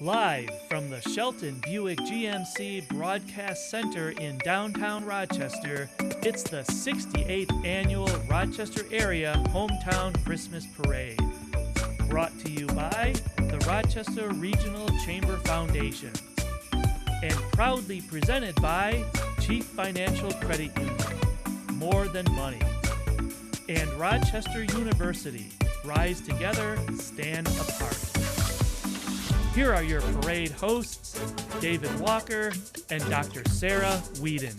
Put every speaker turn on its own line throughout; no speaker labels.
Live from the Shelton Buick GMC Broadcast Center in downtown Rochester, it's the 68th Annual Rochester Area Hometown Christmas Parade. Brought to you by the Rochester Regional Chamber Foundation. And proudly presented by Chief Financial Credit Union. More than money. And Rochester University. Rise together, stand apart. Here are your parade hosts, David Walker and Dr. Sarah Whedon.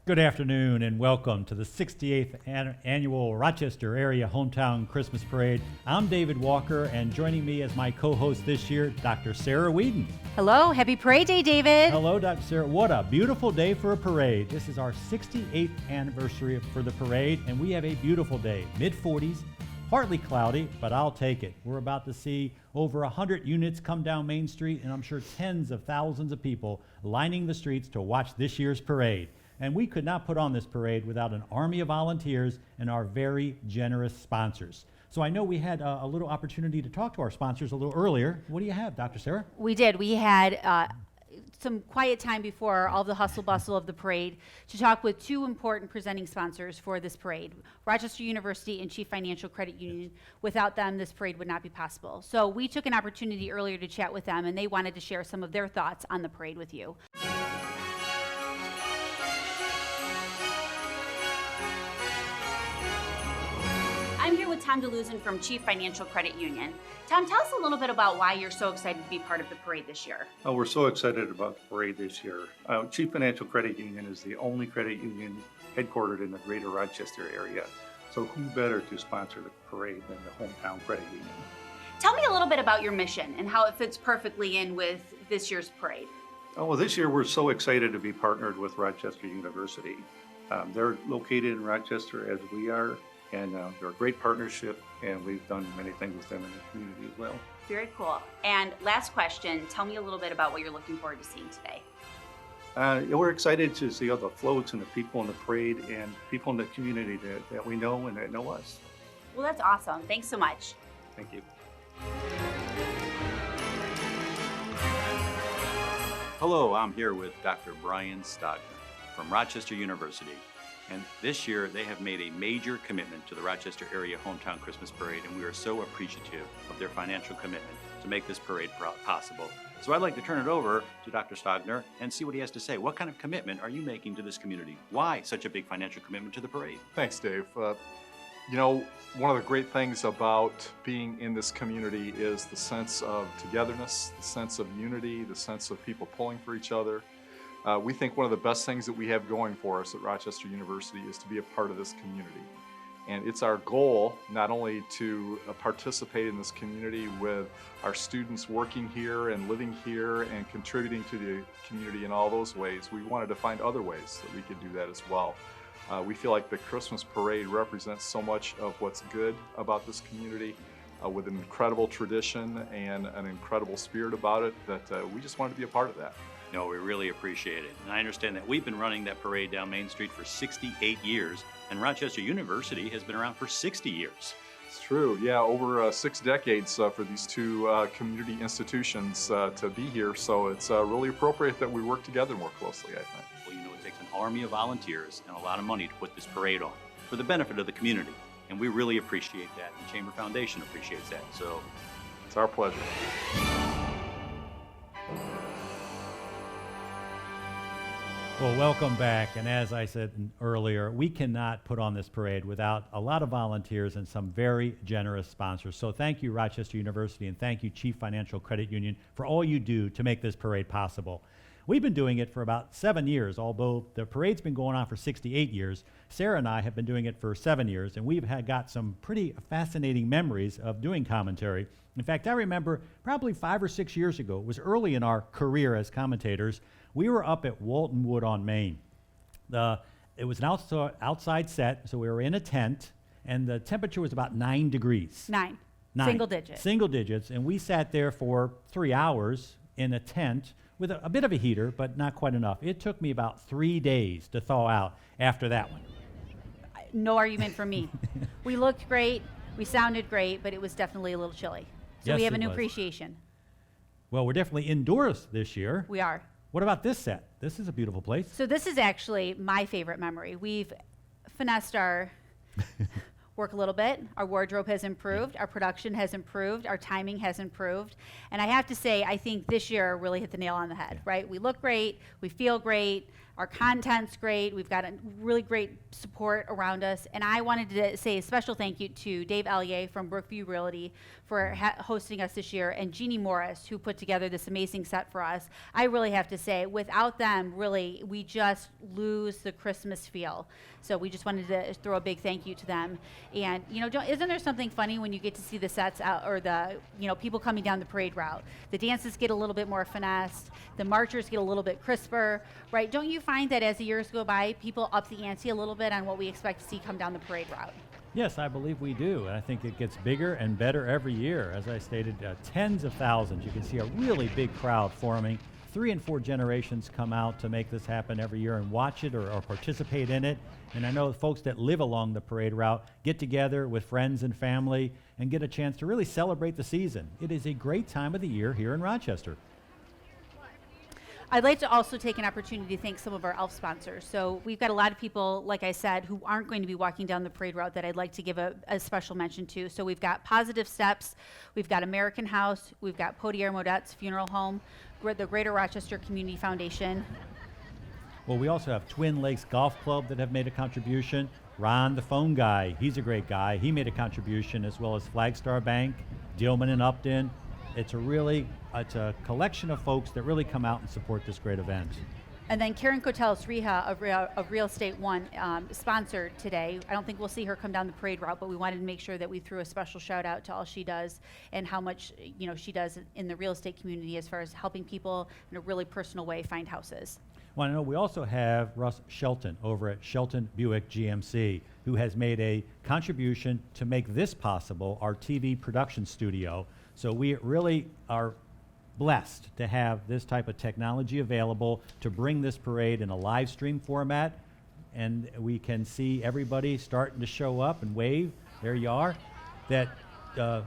Good afternoon and welcome to the 68th Annual Rochester Area Hometown Christmas Parade. I'm David Walker, and joining me as my co-host this year, Dr. Sarah Whedon.
Hello, happy Parade Day, David.
Hello, Dr. Sarah. What a beautiful day for a parade. This is our 68th anniversary for the parade, and we have a beautiful day. Mid-40s, partly cloudy, but I'll take it. We're about to see over 100 units come down Main Street, and I'm sure tens of thousands of people lining the streets to watch this year's parade. And we could not put on this parade without an army of volunteers and our very generous sponsors. So I know we had a little opportunity to talk to our sponsors a little earlier. What do you have, Dr. Sarah?
We did. We had some quiet time before all the hustle bustle of the parade to talk with two important presenting sponsors for this parade, Rochester University and Chief Financial Credit Union. Without them, this parade would not be possible. So we took an opportunity earlier to chat with them, and they wanted to share some of their thoughts on the parade with you. I'm here with Tom DeLuzin from Chief Financial Credit Union. Tom, tell us a little bit about why you're so excited to be part of the parade this year.
Oh, we're so excited about the parade this year. Chief Financial Credit Union is the only credit union headquartered in the greater Rochester area. So who better to sponsor the parade than the hometown credit union?
Tell me a little bit about your mission and how it fits perfectly in with this year's parade.
Oh, well, this year we're so excited to be partnered with Rochester University. They're located in Rochester as we are. And they're a great partnership, and we've done many things with them in the community as well.
Very cool. And last question, tell me a little bit about what you're looking forward to seeing today.
We're excited to see all the floats and the people in the parade and people in the community that we know and that know us.
Well, that's awesome. Thanks so much.
Thank you.
Hello, I'm here with Dr. Brian Stogner from Rochester University. And this year, they have made a major commitment to the Rochester Area Hometown Christmas Parade, and we are so appreciative of their financial commitment to make this parade possible. So I'd like to turn it over to Dr. Stogner and see what he has to say. What kind of commitment are you making to this community? Why such a big financial commitment to the parade?
Thanks, Dave. One of the great things about being in this community is the sense of togetherness, the sense of unity, the sense of people pulling for each other. We think one of the best things that we have going for us at Rochester University is to be a part of this community. And it's our goal not only to participate in this community with our students working here and living here and contributing to the community in all those ways. We wanted to find other ways that we could do that as well. We feel like the Christmas parade represents so much of what's good about this community with an incredible tradition and an incredible spirit about it that we just wanted to be a part of that.
No, we really appreciate it. And I understand that we've been running that parade down Main Street for 68 years, and Rochester University has been around for 60 years.
It's true. Yeah, over 6 decades for these two community institutions to be here. So it's really appropriate that we work together more closely, I think.
Well, it takes an army of volunteers and a lot of money to put this parade on for the benefit of the community. And we really appreciate that. The Chamber Foundation appreciates that. So
it's our pleasure.
Well, welcome back. And as I said earlier, we cannot put on this parade without a lot of volunteers and some very generous sponsors. So thank you, Rochester University, and thank you, Chief Financial Credit Union, for all you do to make this parade possible. We've been doing it for about 7 years, although the parade's been going on for 68 years. Sarah and I have been doing it for 7 years, and we've got some pretty fascinating memories of doing commentary. In fact, I remember probably 5 or 6 years ago, it was early in our career as commentators, we were up at Walton Wood on Main. It was an outside set, so we were in a tent, and the temperature was about 9 degrees.
Nine. Single digits.
Single digits, and we sat there for 3 hours in a tent with a bit of a heater, but not quite enough. It took me about 3 days to thaw out after that one.
No argument from me. We looked great. We sounded great, but it was definitely a little chilly. So
Yes,
we have a
it
new
was.
appreciation.
Well, we're definitely indoors this year.
We are.
What about this set? This is a beautiful place.
So this is actually my favorite memory. We've finessed our work a little bit. Our wardrobe has improved. Our production has improved. Our timing has improved. And I have to say, I think this year really hit the nail on the head, right? We look great. We feel great. Our content's great. We've got a really great support around us. And I wanted to say a special thank you to Dave Ellier from Brookview Realty for hosting us this year, and Jeannie Morris, who put together this amazing set for us. I really have to say, without them, really, we just lose the Christmas feel. So we just wanted to throw a big thank you to them. And, you know, isn't there something funny when you get to see the sets out, or the, you know, people coming down the parade route? The dances get a little bit more finessed. The marchers get a little bit crisper, right? Don't you find that as the years go by, people up the ante a little bit on what we expect to see come down the parade route?
Yes, I believe we do. And I think it gets bigger and better every year. As I stated, tens of thousands. You can see a really big crowd forming. 3 and 4 generations come out to make this happen every year and watch it or participate in it. And I know folks that live along the parade route get together with friends and family and get a chance to really celebrate the season. It is a great time of the year here in Rochester.
I'd like to also take an opportunity to thank some of our ELF sponsors. So we've got a lot of people, like I said, who aren't going to be walking down the parade route that I'd like to give a special mention to. So we've got Positive Steps, we've got American House, we've got Podier Modette's Funeral Home, the Greater Rochester Community Foundation.
Well, we also have Twin Lakes Golf Club that have made a contribution. Ron, the phone guy, he's a great guy. He made a contribution, as well as Flagstar Bank, Dillman and Upton. It's a collection of folks that really come out and support this great event.
And then Karen Cotel's Riha of Real Estate One sponsored today. I don't think we'll see her come down the parade route, but we wanted to make sure that we threw a special shout out to all she does and how much, you know, she does in the real estate community as far as helping people in a really personal way find houses.
Well, I know we also have Russ Shelton over at Shelton Buick GMC, who has made a contribution to make this possible, our TV production studio. So we really are blessed to have this type of technology available to bring this parade in a live stream format, and we can see everybody starting to show up and wave. There you are. That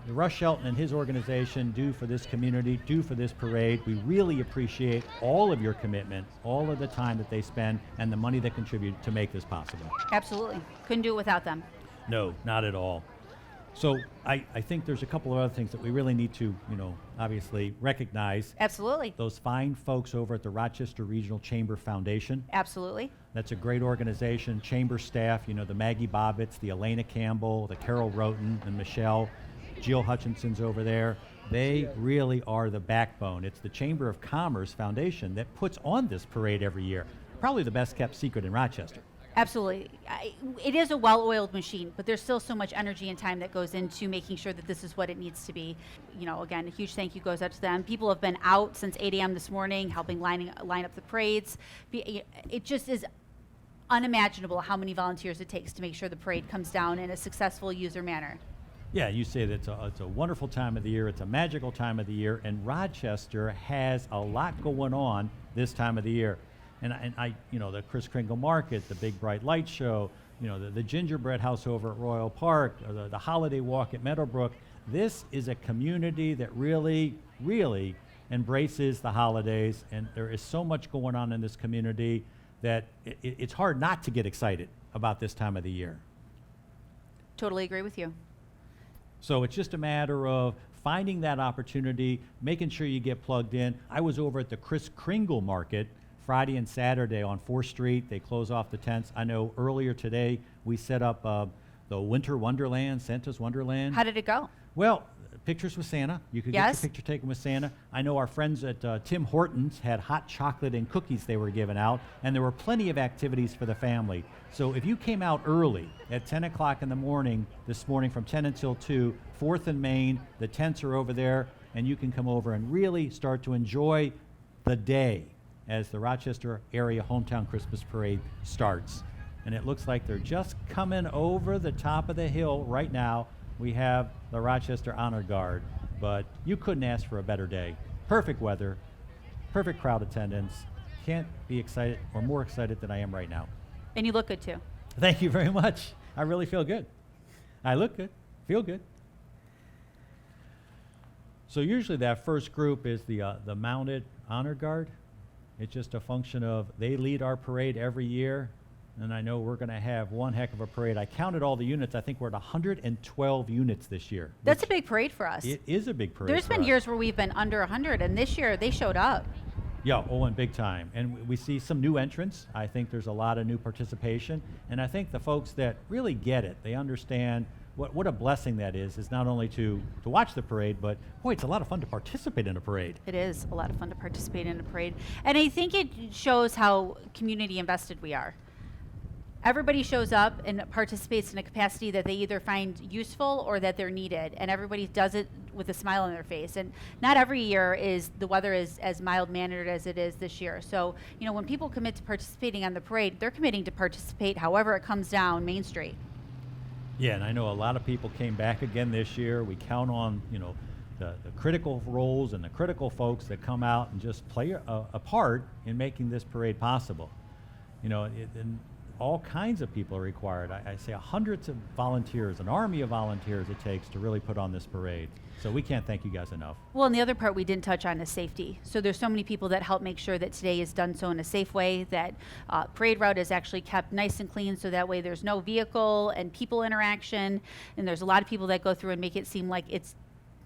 Russ Shelton and his organization do for this community, do for this parade. We really appreciate all of your commitment, all of the time that they spend, and the money they contribute to make this possible.
Absolutely. Couldn't do it without them.
No, not at all. So I think there's a couple of other things that we really need to, obviously recognize.
Absolutely.
Those fine folks over at the Rochester Regional Chamber Foundation.
Absolutely.
That's a great organization. Chamber staff, the Maggie Bobbitts, the Elena Campbell, the Carol Roten, and Michelle. Jill Hutchinson's over there. They really are the backbone. It's the Chamber of Commerce Foundation that puts on this parade every year. Probably the best kept secret in Rochester.
Absolutely. It is a well-oiled machine, but there's still so much energy and time that goes into making sure that this is what it needs to be. Again, a huge thank you goes out to them. People have been out since 8 a.m. this morning helping line up the parades. It just is unimaginable how many volunteers it takes to make sure the parade comes down in a successful user manner.
Yeah, you say that it's a wonderful time of the year. It's a magical time of the year, and Rochester has a lot going on this time of the year. And I, the Kris Kringle Market, the Big Bright Light Show, the Gingerbread House over at Royal Park, or the Holiday Walk at Meadowbrook. This is a community that really, really embraces the holidays, and there is so much going on in this community that it's hard not to get excited about this time of the year.
Totally agree with you.
So it's just a matter of finding that opportunity, making sure you get plugged in. I was over at the Kris Kringle Market Friday and Saturday on 4th Street. They close off the tents. I know earlier today we set up the Winter Wonderland, Santa's Wonderland.
How did it go?
Well, pictures with Santa. You could get
Yes.
your picture taken with Santa. I know our friends at Tim Hortons had hot chocolate and cookies they were giving out, and there were plenty of activities for the family. So if you came out early at 10 o'clock in the morning this morning from 10 until 2, 4th and Main, the tents are over there, and you can come over and really start to enjoy the day as the Rochester Area Hometown Christmas Parade starts. And it looks like they're just coming over the top of the hill right now. We have the Rochester Honor Guard, but you couldn't ask for a better day. Perfect weather, perfect crowd attendance. Can't be excited or more excited than I am right now.
And you look good too.
Thank you very much. I really feel good. I look good. Feel good. So usually that first group is the Mounted Honor Guard. It's just a function of they lead our parade every year, and I know we're going to have one heck of a parade. I counted all the units. I think we're at 112 units this year.
That's a big parade for us.
It is a big parade.
There's
for
been
us.
years where we've been under 100, and this year they showed up.
Yeah, and big time. And we see some new entrants. I think there's a lot of new participation. And I think the folks that really get it, they understand what a blessing that is not only to watch the parade, but boy, it's a lot of fun to participate in a parade.
It is a lot of fun to participate in a parade. And I think it shows how community invested we are. Everybody shows up and participates in a capacity that they either find useful or that they're needed, and everybody does it with a smile on their face. And not every year is the weather is as mild-mannered as it is this year. So, when people commit to participating on the parade, they're committing to participate however it comes down Main Street.
Yeah, and I know a lot of people came back again this year. We count on, the critical roles and the critical folks that come out and just play a part in making this parade possible. And all kinds of people are required. I say hundreds of volunteers, an army of volunteers it takes to really put on this parade. So we can't thank you guys enough.
Well, and the other part we didn't touch on is safety. So there's so many people that help make sure that today is done so in a safe way, that parade route is actually kept nice and clean, so that way there's no vehicle and people interaction. And there's a lot of people that go through and make it seem like it's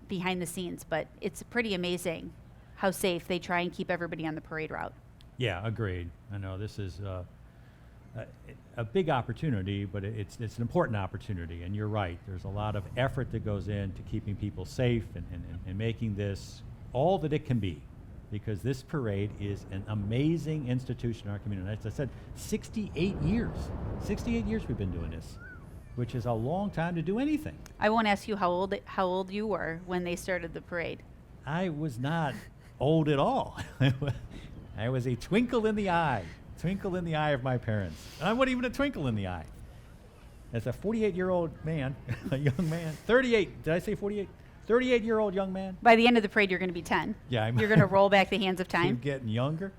behind the scenes, but it's pretty amazing how safe they try and keep everybody on the parade route.
Yeah, agreed. I know this is a big opportunity, but it's an important opportunity, and you're right. There's a lot of effort that goes into keeping people safe and making this all that it can be, because this parade is an amazing institution in our community. As I said, 68 years. 68 years we've been doing this, which is a long time to do anything.
I won't ask you how old you were when they started the parade.
I was not old at all. I was a twinkle in the eye. Twinkle in the eye of my parents. And I wasn't even a twinkle in the eye. As a 48-year-old man, a young man, 38, did I say 48? 38-year-old young man.
By the end of the parade, you're going to be 10.
Yeah,
you're going to roll back the hands of time.
Keep getting younger.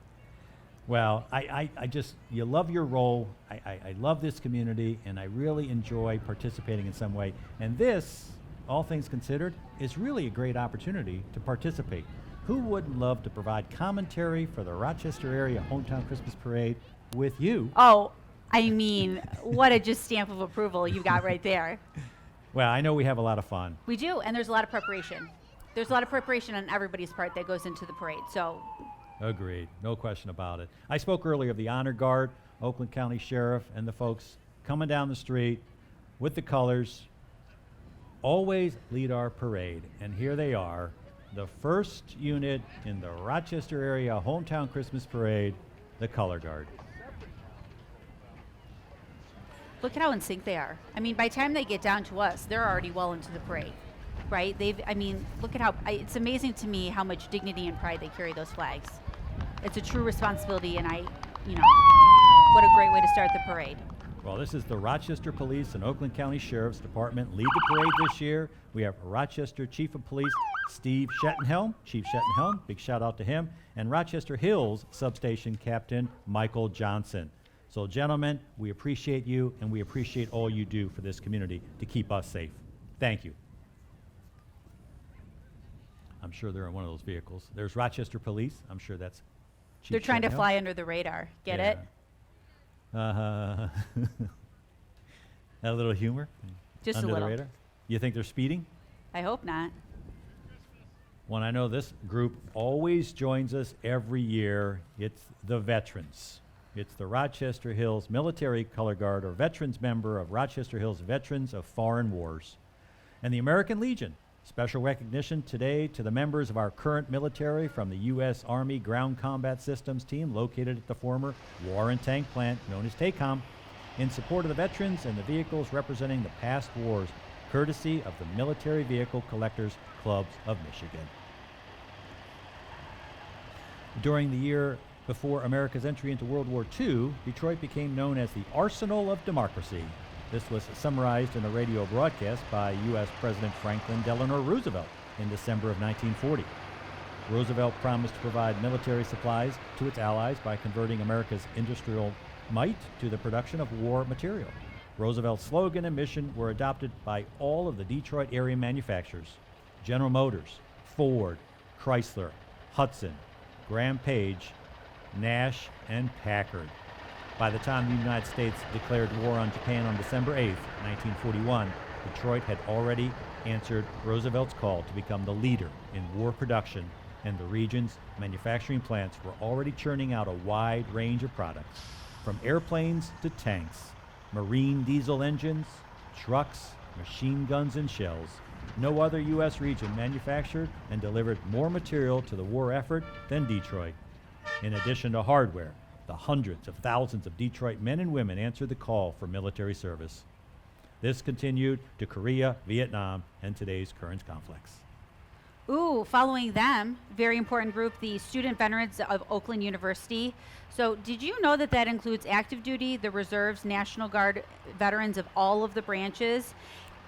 Well, I just, you love your role. I love this community, and I really enjoy participating in some way. And this, all things considered, is really a great opportunity to participate. Who wouldn't love to provide commentary for the Rochester Area Hometown Christmas Parade with you?
Oh, I mean, what a just stamp of approval you got right there.
Well, I know we have a lot of fun.
We do, and there's a lot of preparation. There's a lot of preparation on everybody's part that goes into the parade, so.
Agreed, no question about it. I spoke earlier of the Honor Guard, Oakland County Sheriff, and the folks coming down the street with the colors, always lead our parade, and here they are. The first unit in the Rochester Area Hometown Christmas Parade, the Color Guard.
Look at how in sync they are. I mean, by the time they get down to us, they're already well into the parade, right? Look at how, it's amazing to me how much dignity and pride they carry those flags. It's a true responsibility, and what a great way to start the parade.
Well, this is the Rochester Police and Oakland County Sheriff's Department lead the parade this year. We have Rochester Chief of Police Steve Shettenhelm, Chief Shettenhelm, big shout out to him, and Rochester Hills Substation Captain Michael Johnson. So gentlemen, we appreciate you, and we appreciate all you do for this community to keep us safe. Thank you. I'm sure they're in one of those vehicles. There's Rochester Police. I'm sure that's Chief
They're trying to
Shettenhelm.
fly under the radar. Get it?
That a little humor?
Just
Under
a little.
the radar? You think they're speeding?
I hope not.
Well, I know this group always joins us every year. It's the veterans. It's the Rochester Hills Military Color Guard, or veterans member of Rochester Hills Veterans of Foreign Wars. And the American Legion. Special recognition today to the members of our current military from the U.S. Army Ground Combat Systems team located at the former War and Tank Plant known as TACOM, in support of the veterans and the vehicles representing the past wars, courtesy of the Military Vehicle Collectors Clubs of Michigan. During the year before America's entry into World War II, Detroit became known as the Arsenal of Democracy. This was summarized in a radio broadcast by U.S. President Franklin Delano Roosevelt in December of 1940. Roosevelt promised to provide military supplies to its allies by converting America's industrial might to the production of war material. Roosevelt's slogan and mission were adopted by all of the Detroit area manufacturers: General Motors, Ford, Chrysler, Hudson, Graham Page, Nash, and Packard. By the time the United States declared war on Japan on December 8, 1941, Detroit had already answered Roosevelt's call to become the leader in war production, and the region's manufacturing plants were already churning out a wide range of products, from airplanes to tanks, marine diesel engines, trucks, machine guns, and shells. No other U.S. region manufactured and delivered more material to the war effort than Detroit. In addition to hardware, the hundreds of thousands of Detroit men and women answered the call for military service. This continued to Korea, Vietnam, and today's current conflicts.
Ooh, following them, very important group, the Student Veterans of Oakland University. So did you know that that includes active duty, the reserves, National Guard veterans of all of the branches,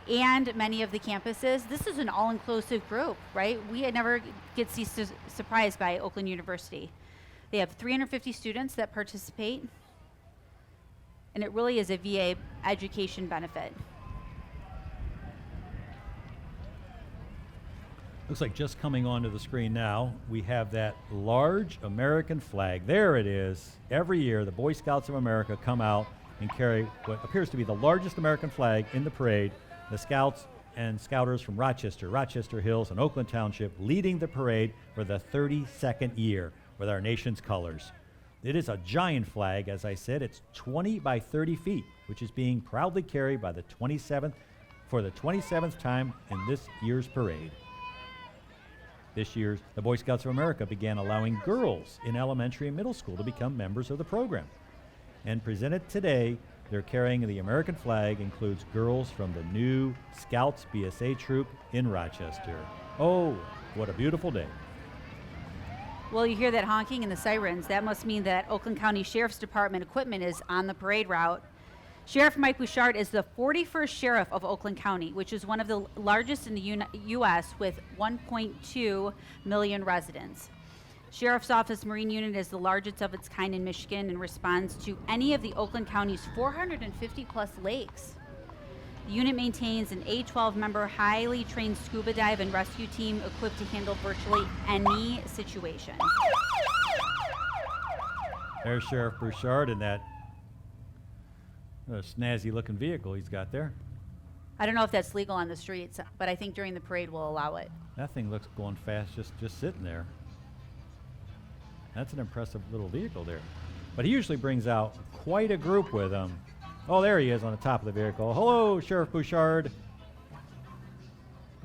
and many of the campuses? This is an all-inclusive group, right? We never get surprised by Oakland University. They have 350 students that participate, and it really is a VA education benefit.
Looks like just coming onto the screen now, we have that large American flag. There it is. Every year, the Boy Scouts of America come out and carry what appears to be the largest American flag in the parade. The Scouts and Scouters from Rochester, Rochester Hills, and Oakland Township leading the parade for the 32nd year with our nation's colors. It is a giant flag, as I said. It's 20 by 30 feet, which is being proudly carried by the 27th time in this year's parade. This year, the Boy Scouts of America began allowing girls in elementary and middle school to become members of the program. And presented today, their carrying of the American flag includes girls from the new Scouts BSA troop in Rochester. Oh, what a beautiful day.
Well, you hear that honking and the sirens. That must mean that Oakland County Sheriff's Department equipment is on the parade route. Sheriff Mike Bouchard is the 41st sheriff of Oakland County, which is one of the largest in the U.S. with 1.2 million residents. Sheriff's Office Marine Unit is the largest of its kind in Michigan and responds to any of the Oakland County's 450-plus lakes. The unit maintains an A-12 member, highly trained scuba dive and rescue team equipped to handle virtually any situation.
There's Sheriff Bouchard in that snazzy-looking vehicle he's got there.
I don't know if that's legal on the streets, but I think during the parade we'll allow it.
That thing looks going fast just sitting there. That's an impressive little vehicle there. But he usually brings out quite a group with him. Oh, there he is on the top of the vehicle. Hello, Sheriff Bouchard.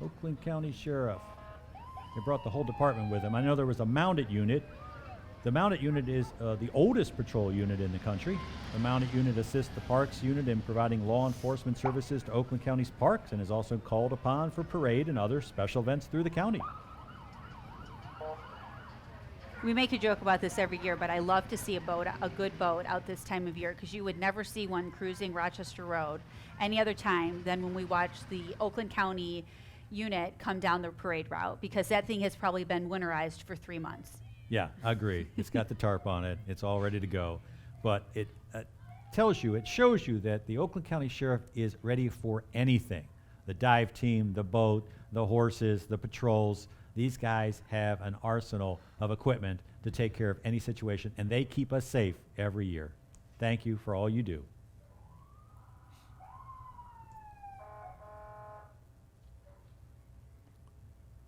Oakland County Sheriff. He brought the whole department with him. I know there was a mounted unit. The mounted unit is the oldest patrol unit in the country. The mounted unit assists the Parks unit in providing law enforcement services to Oakland County's parks and is also called upon for parade and other special events through the county.
We make a joke about this every year, but I love to see a good boat out this time of year, because you would never see one cruising Rochester Road any other time than when we watch the Oakland County unit come down the parade route, because that thing has probably been winterized for 3 months.
Yeah, agreed. It's got the tarp on it. It's all ready to go. But it shows you that the Oakland County Sheriff is ready for anything. The dive team, the boat, the horses, the patrols. These guys have an arsenal of equipment to take care of any situation, and they keep us safe every year. Thank you for all you do.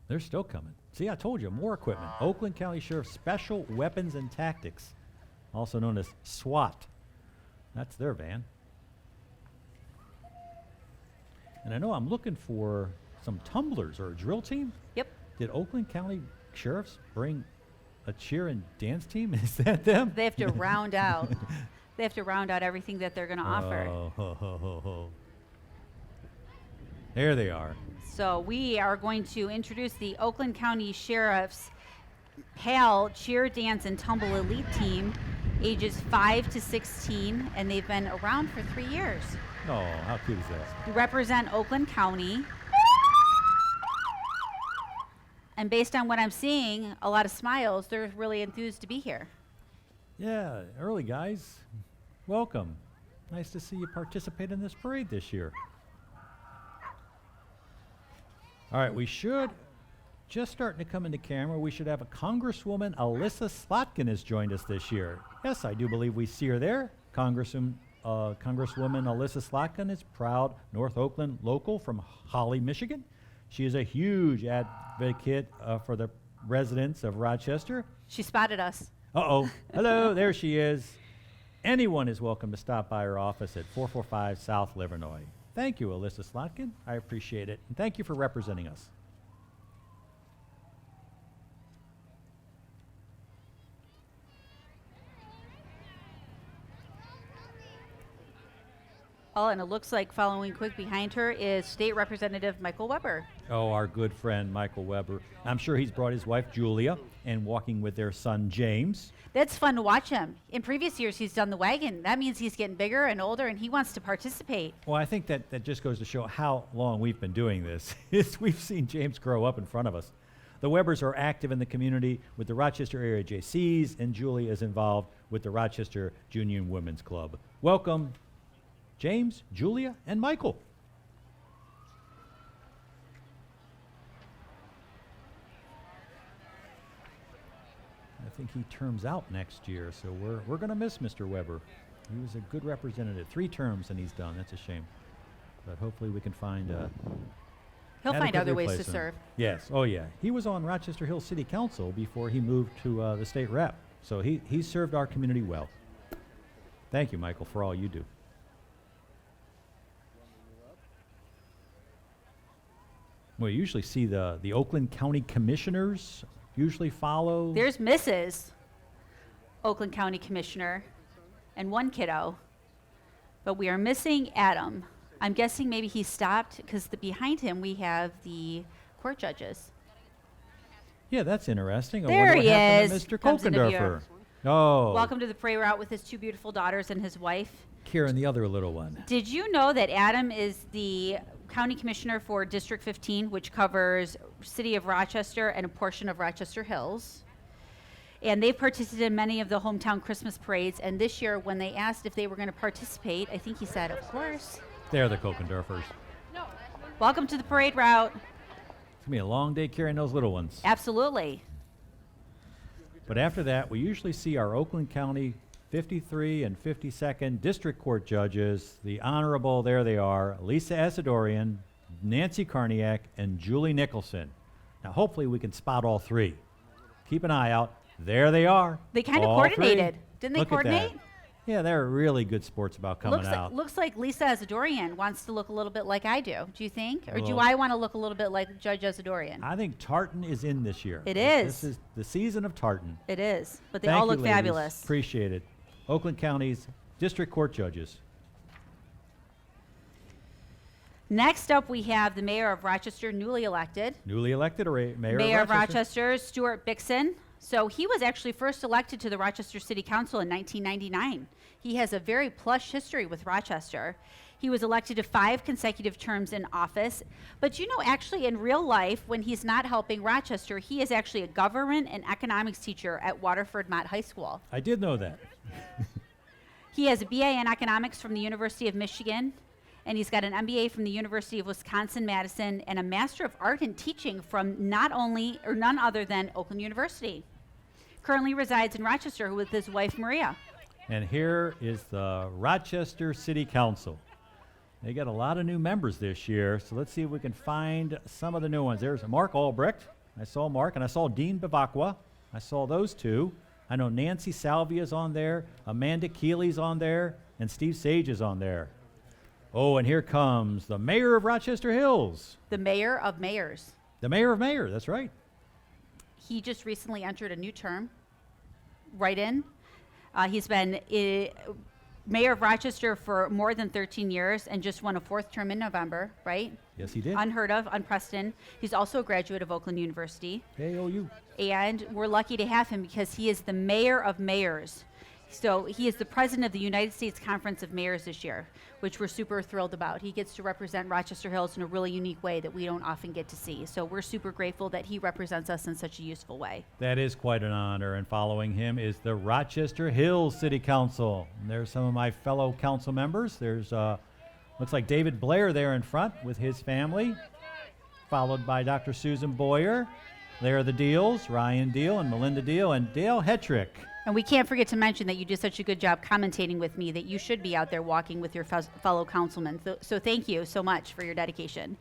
They're still coming. See, I told you, more equipment. Oakland County Sheriff Special Weapons and Tactics, also known as SWAT. That's their van. And I know I'm looking for some tumblers or a drill team.
Yep.
Did Oakland County Sheriffs bring a cheer and dance team? Is that them?
They have to round out. They have to round out everything that they're going to offer.
Oh, ho, ho, ho, ho. There they are.
So we are going to introduce the Oakland County Sheriff's PAL Cheer, Dance, and Tumble Elite Team, ages 5 to 16, and they've been around for 3 years.
Oh, how cute is that?
They represent Oakland County. And based on what I'm seeing, a lot of smiles, they're really enthused to be here.
Yeah, early guys. Welcome. Nice to see you participate in this parade this year. All right, we should, just starting to come into camera, we should have a Congresswoman Alyssa Slotkin has joined us this year. Yes, I do believe we see her there. Congresswoman Alyssa Slotkin is proud North Oakland local from Holly, Michigan. She is a huge advocate for the residents of Rochester.
She spotted us.
Uh-oh. Hello, there she is. Anyone is welcome to stop by her office at 445 South Livernois. Thank you, Alyssa Slotkin. I appreciate it. And thank you for representing us.
Oh, and it looks like following quick behind her is State Representative Michael Weber.
Oh, our good friend, Michael Weber. I'm sure he's brought his wife, Julia, and walking with their son, James.
That's fun to watch him. In previous years, he's done the wagon. That means he's getting bigger and older, and he wants to participate.
Well, I think that just goes to show how long we've been doing this. We've seen James grow up in front of us. The Webers are active in the community with the Rochester Area JCs, and Julie is involved with the Rochester Junior Women's Club. Welcome, James, Julia, and Michael. I think he terms out next year, so we're going to miss Mr. Weber. He was a good representative. 3 terms and he's done. That's a shame. But hopefully we can find
He'll find
adequate
other ways to
replacement.
serve.
Yes. Oh, yeah. He was on Rochester Hills City Council before he moved to the state rep. So he served our community well. Thank you, Michael, for all you do. Well, you usually see the Oakland County Commissioners usually follow.
There's Mrs. Oakland County Commissioner and 1 kiddo, but we are missing Adam. I'm guessing maybe he stopped because behind him we have the court judges.
Yeah, that's interesting. I
There
wonder what
he
happened
is.
to Mr.
Comes into view.
Kokendorfer. Oh,
Welcome to the parade route with his 2 beautiful daughters and his wife.
Kieran, the other little one.
Did you know that Adam is the county commissioner for District 15, which covers City of Rochester and a portion of Rochester Hills? And they've participated in many of the hometown Christmas parades. And this year, when they asked if they were going to participate, I think he said, of course.
They're the Kokendorfers.
Welcome to the parade route.
It's going to be a long day carrying those little ones.
Absolutely.
But after that, we usually see our Oakland County 53 and 52nd District Court judges, the Honorable, there they are, Lisa Asadorian, Nancy Karniak, and Julie Nicholson. Now, hopefully we can spot all 3. Keep an eye out. There they are.
They kind of
all
coordinated.
3.
Didn't they
Look at that.
coordinate?
Yeah, they're really good sports about coming out.
Looks like Lisa Asadorian wants to look a little bit like I do. Do you think? Or do
Well-
I want to look a little bit like Judge Asadorian?
I think Tartan is in this year.
It is.
This is the season of Tartan.
It is. But they
Thank
all
you,
look
ladies.
fabulous.
Appreciate it. Oakland County's District Court judges.
Next up, we have the mayor of Rochester, newly elected.
Newly elected mayor
Mayor of Rochester, Stuart Bixson. So he was actually first elected to the Rochester City Council in 1999. He has a very plush history with Rochester. He was elected to 5 consecutive terms in office. But you know, actually in real life, when he's not helping Rochester, he is actually a government and economics teacher at Waterford Mott High School.
I did know that.
He has a BA in economics from the University of Michigan, and he's got an MBA from the University of Wisconsin-Madison and a Master of Art in Teaching from none other than Oakland University. Currently resides in Rochester with his wife, Maria.
And here is the Rochester City Council. They got a lot of new members this year, so let's see if we can find some of the new ones. There's Mark Albrecht. I saw Mark, and I saw Dean Bavacqua. I saw those 2. I know Nancy Salvia's on there, Amanda Keeley's on there, and Steve Sage is on there. Oh, and here comes the mayor of Rochester Hills.
The mayor of mayors.
The mayor of mayor, that's right.
He just recently entered a new term, write-in. He's been mayor of Rochester for more than 13 years and just won a 4th term in November, right?
Yes, he did.
Unheard of, unprecedented. He's also a graduate of Oakland University.
AOU.
And we're lucky to have him because he is the mayor of mayors. So he is the president of the United States Conference of Mayors this year, which we're super thrilled about. He gets to represent Rochester Hills in a really unique way that we don't often get to see. So we're super grateful that he represents us in such a useful way.
That is quite an honor, and following him is the Rochester Hills City Council. And there's some of my fellow council members. There's, looks like David Blair there in front with his family, followed by Dr. Susan Boyer. There are the Deals, Ryan Deal and Melinda Deal, and Dale Hetrick.
And we can't forget to mention that you did such a good job commentating with me that you should be out there walking with your fellow councilmen. So thank you so much for your dedication.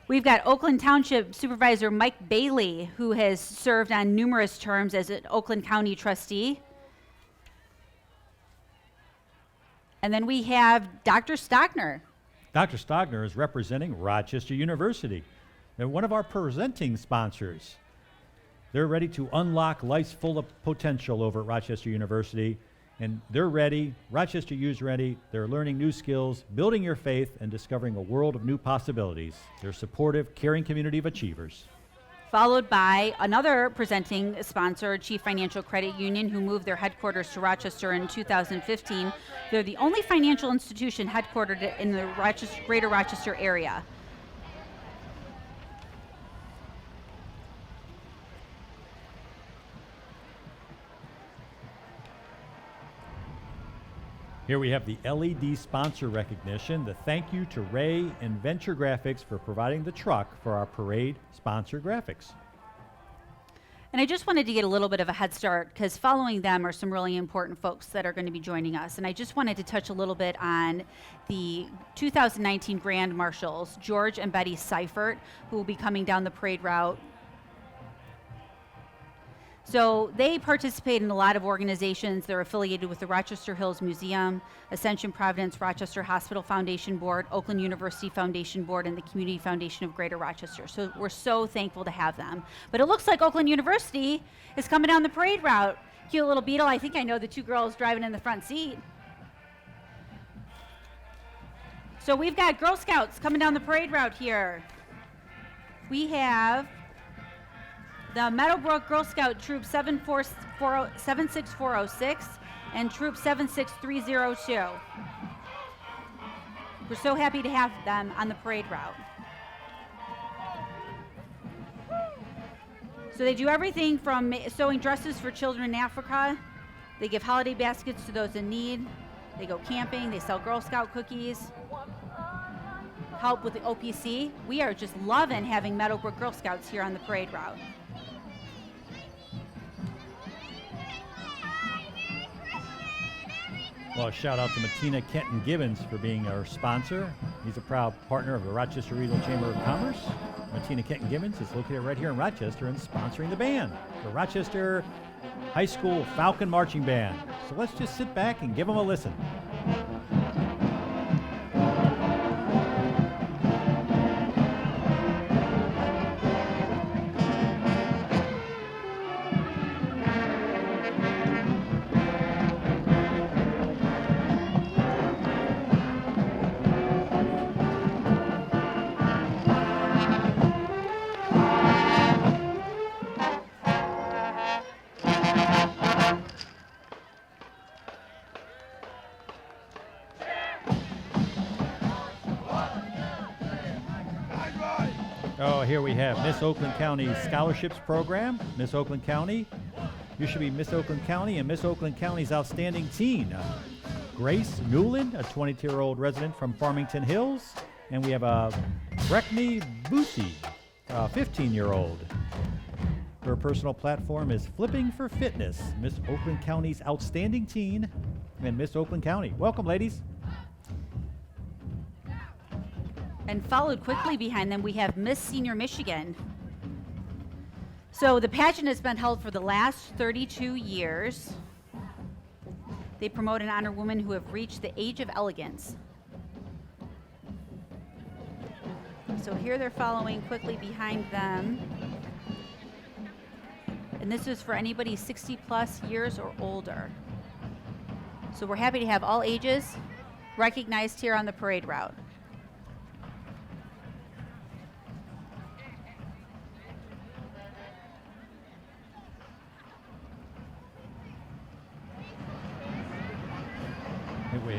We've got Oakland Township Supervisor Mike Bailey, who has served on numerous terms as an Oakland County trustee. And then we have Dr. Stockner.
Dr. Stogner is representing Rochester University. They're one of our presenting sponsors. They're ready to unlock life's full of potential over at Rochester University, and they're ready. Rochester U's ready. They're learning new skills, building your faith, and discovering a world of new possibilities. They're supportive, caring community of achievers.
Followed by another presenting sponsor, Chief Financial Credit Union, who moved their headquarters to Rochester in 2015. They're the only financial institution headquartered in the greater Rochester area.
Here we have the LED sponsor recognition, the thank you to Ray and Venture Graphics for providing the truck for our parade sponsor graphics.
And I just wanted to get a little bit of a head start because following them are some really important folks that are going to be joining us. And I just wanted to touch a little bit on the 2019 Grand Marshals, George and Betty Seifert, who will be coming down the parade route. So they participate in a lot of organizations. They're affiliated with the Rochester Hills Museum, Ascension Providence Rochester Hospital Foundation Board, Oakland University Foundation Board, and the Community Foundation of Greater Rochester. So we're so thankful to have them. But it looks like Oakland University is coming down the parade route. Cute little Beetle. I think I know the two girls driving in the front seat. So we've got Girl Scouts coming down the parade route here. We have the Meadowbrook Girl Scout Troop 76406 and Troop 76302. We're so happy to have them on the parade route. So they do everything from sewing dresses for children in Africa. They give holiday baskets to those in need. They go camping. They sell Girl Scout cookies. Help with the OPC. We are just loving having Meadowbrook Girl Scouts here on the parade route.
Well, a shout out to Matina Kenton Gibbons for being our sponsor. He's a proud partner of the Rochester Regional Chamber of Commerce. Matina Kenton Gibbons is located right here in Rochester and sponsoring the band, the Rochester High School Falcon Marching Band. So let's just sit back and give them a listen. Oh, here we have Miss Oakland County Scholarships Program. Miss Oakland County. You should be Miss Oakland County and Miss Oakland County's Outstanding Teen. Grace Newland, a 22-year-old resident from Farmington Hills. And we have Breckney Boosie, a 15-year-old. Her personal platform is Flipping for Fitness, Miss Oakland County's Outstanding Teen and Miss Oakland County. Welcome, ladies.
And followed quickly behind them, we have Miss Senior Michigan. So the pageant has been held for the last 32 years. They promote and honor women who have reached the age of elegance. So here they're following quickly behind them. And this is for anybody 60 plus years or older. So we're happy to have all ages recognized here on the parade route.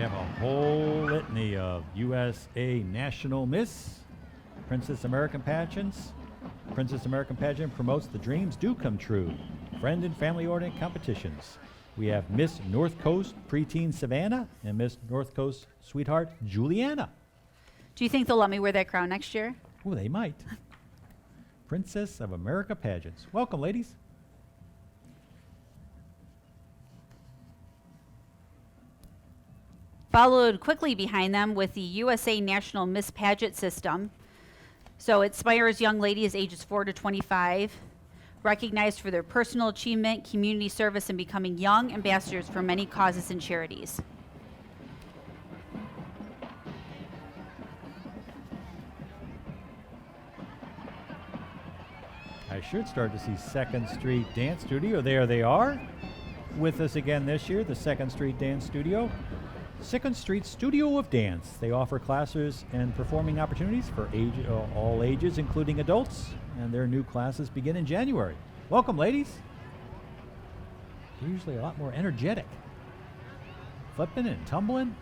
have a whole litany of USA National Miss, Princess American pageants. Princess American pageant promotes the dreams do come true, friend and family-oriented competitions. We have Miss North Coast Preteen Savannah and Miss North Coast Sweetheart Juliana.
Do you think they'll let me wear that crown next year?
Oh, they might. Princess of America pageants. Welcome, ladies.
Followed quickly behind them with the USA National Miss Pageant System. So it inspires young ladies ages 4 to 25, recognized for their personal achievement, community service, and becoming young ambassadors for many causes and charities.
I should start to see 2nd Street Dance Studio. There they are. With us again this year, the 2nd Street Dance Studio. 2nd Street Studio of Dance. They offer classes and performing opportunities for all ages, including adults, and their new classes begin in January. Welcome, ladies. They're usually a lot more energetic. Flipping and tumbling.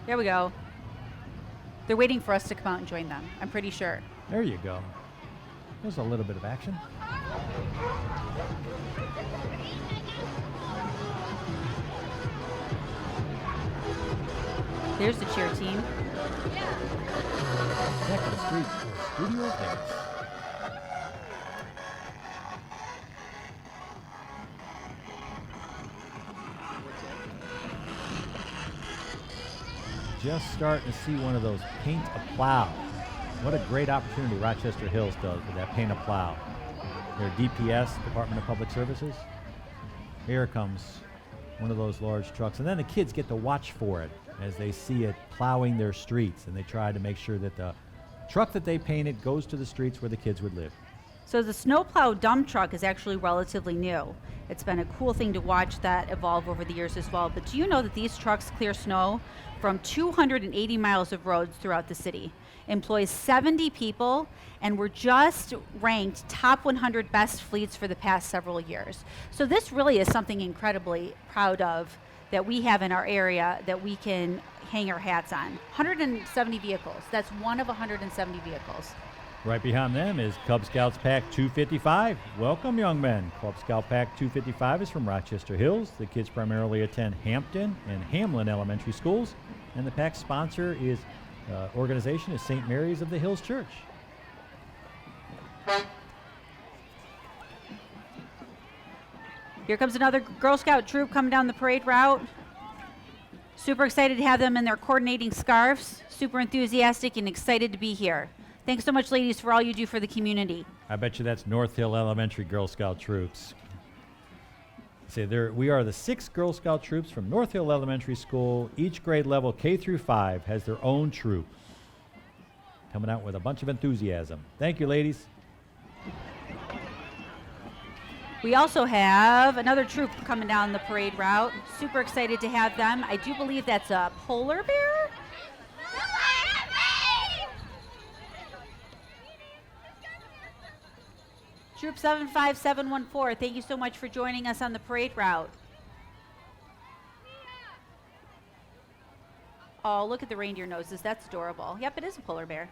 There we go. They're waiting for us to come out and join them, I'm pretty sure.
There you go. There's a little bit of action.
There's the cheer team.
2nd Street Studio of Dance. Just starting to see one of those paint a plow. What a great opportunity Rochester Hills does with that paint a plow. Their DPS, Department of Public Services. Here comes one of those large trucks. And then the kids get to watch for it as they see it plowing their streets. And they try to make sure that the truck that they painted goes to the streets where the kids would live.
So the snowplow dump truck is actually relatively new. It's been a cool thing to watch that evolve over the years as well. But do you know that these trucks clear snow from 280 miles of roads throughout the city? Employs 70 people, and were just ranked top 100 best fleets for the past several years. So this really is something incredibly proud of that we have in our area that we can hang our hats on. 170 vehicles. That's one of 170 vehicles.
Right behind them is Cub Scouts Pack 255. Welcome, young men. Cub Scout Pack 255 is from Rochester Hills. The kids primarily attend Hampton and Hamlin elementary schools, and the pack sponsor is organization is St. Mary's of the Hills Church.
Here comes another Girl Scout troop coming down the parade route. Super excited to have them in their coordinating scarves. Super enthusiastic and excited to be here. Thanks so much, ladies, for all you do for the community.
I bet you that's North Hill Elementary Girl Scout troops. See, we are the 6 Girl Scout troops from North Hill Elementary School. Each grade level, K through 5, has their own troop. Coming out with a bunch of enthusiasm. Thank you, ladies.
We also have another troop coming down the parade route. Super excited to have them. I do believe that's a polar bear. Troop 75714, thank you so much for joining us on the parade route. Oh, look at the reindeer noses. That's adorable. Yep, it is a polar bear.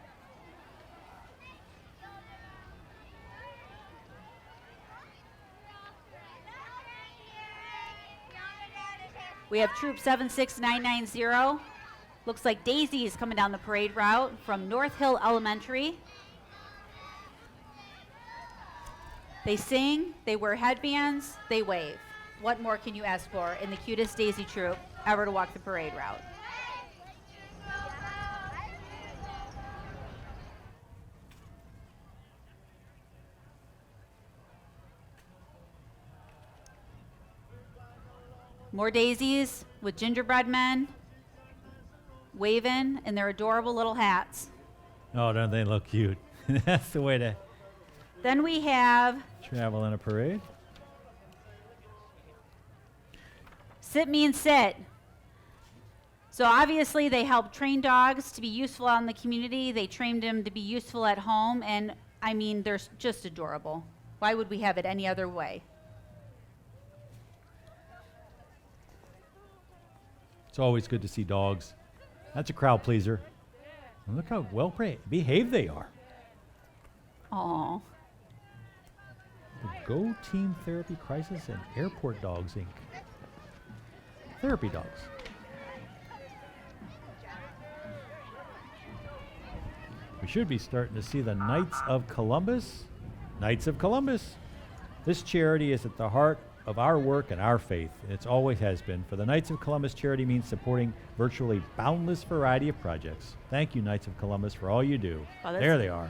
We have Troop 76990. Looks like Daisy is coming down the parade route from North Hill Elementary. They sing, they wear headbands, they wave. What more can you ask for in the cutest Daisy troop ever to walk the parade route? More daisies with gingerbread men waving in their adorable little hats.
Oh, don't they look cute? That's the way to
Then we have
travel in a parade.
Sit Mean Sit. So obviously they help train dogs to be useful out in the community. They trained them to be useful at home, and I mean, they're just adorable. Why would we have it any other way?
It's always good to see dogs. That's a crowd pleaser. And look how well behaved they are.
Aw.
The Go Team Therapy Crisis and Airport Dogs, Inc. Therapy dogs. We should be starting to see the Knights of Columbus. Knights of Columbus. This charity is at the heart of our work and our faith. It always has been. For the Knights of Columbus charity means supporting virtually boundless variety of projects. Thank you, Knights of Columbus, for all you do.
Oh,
There they are.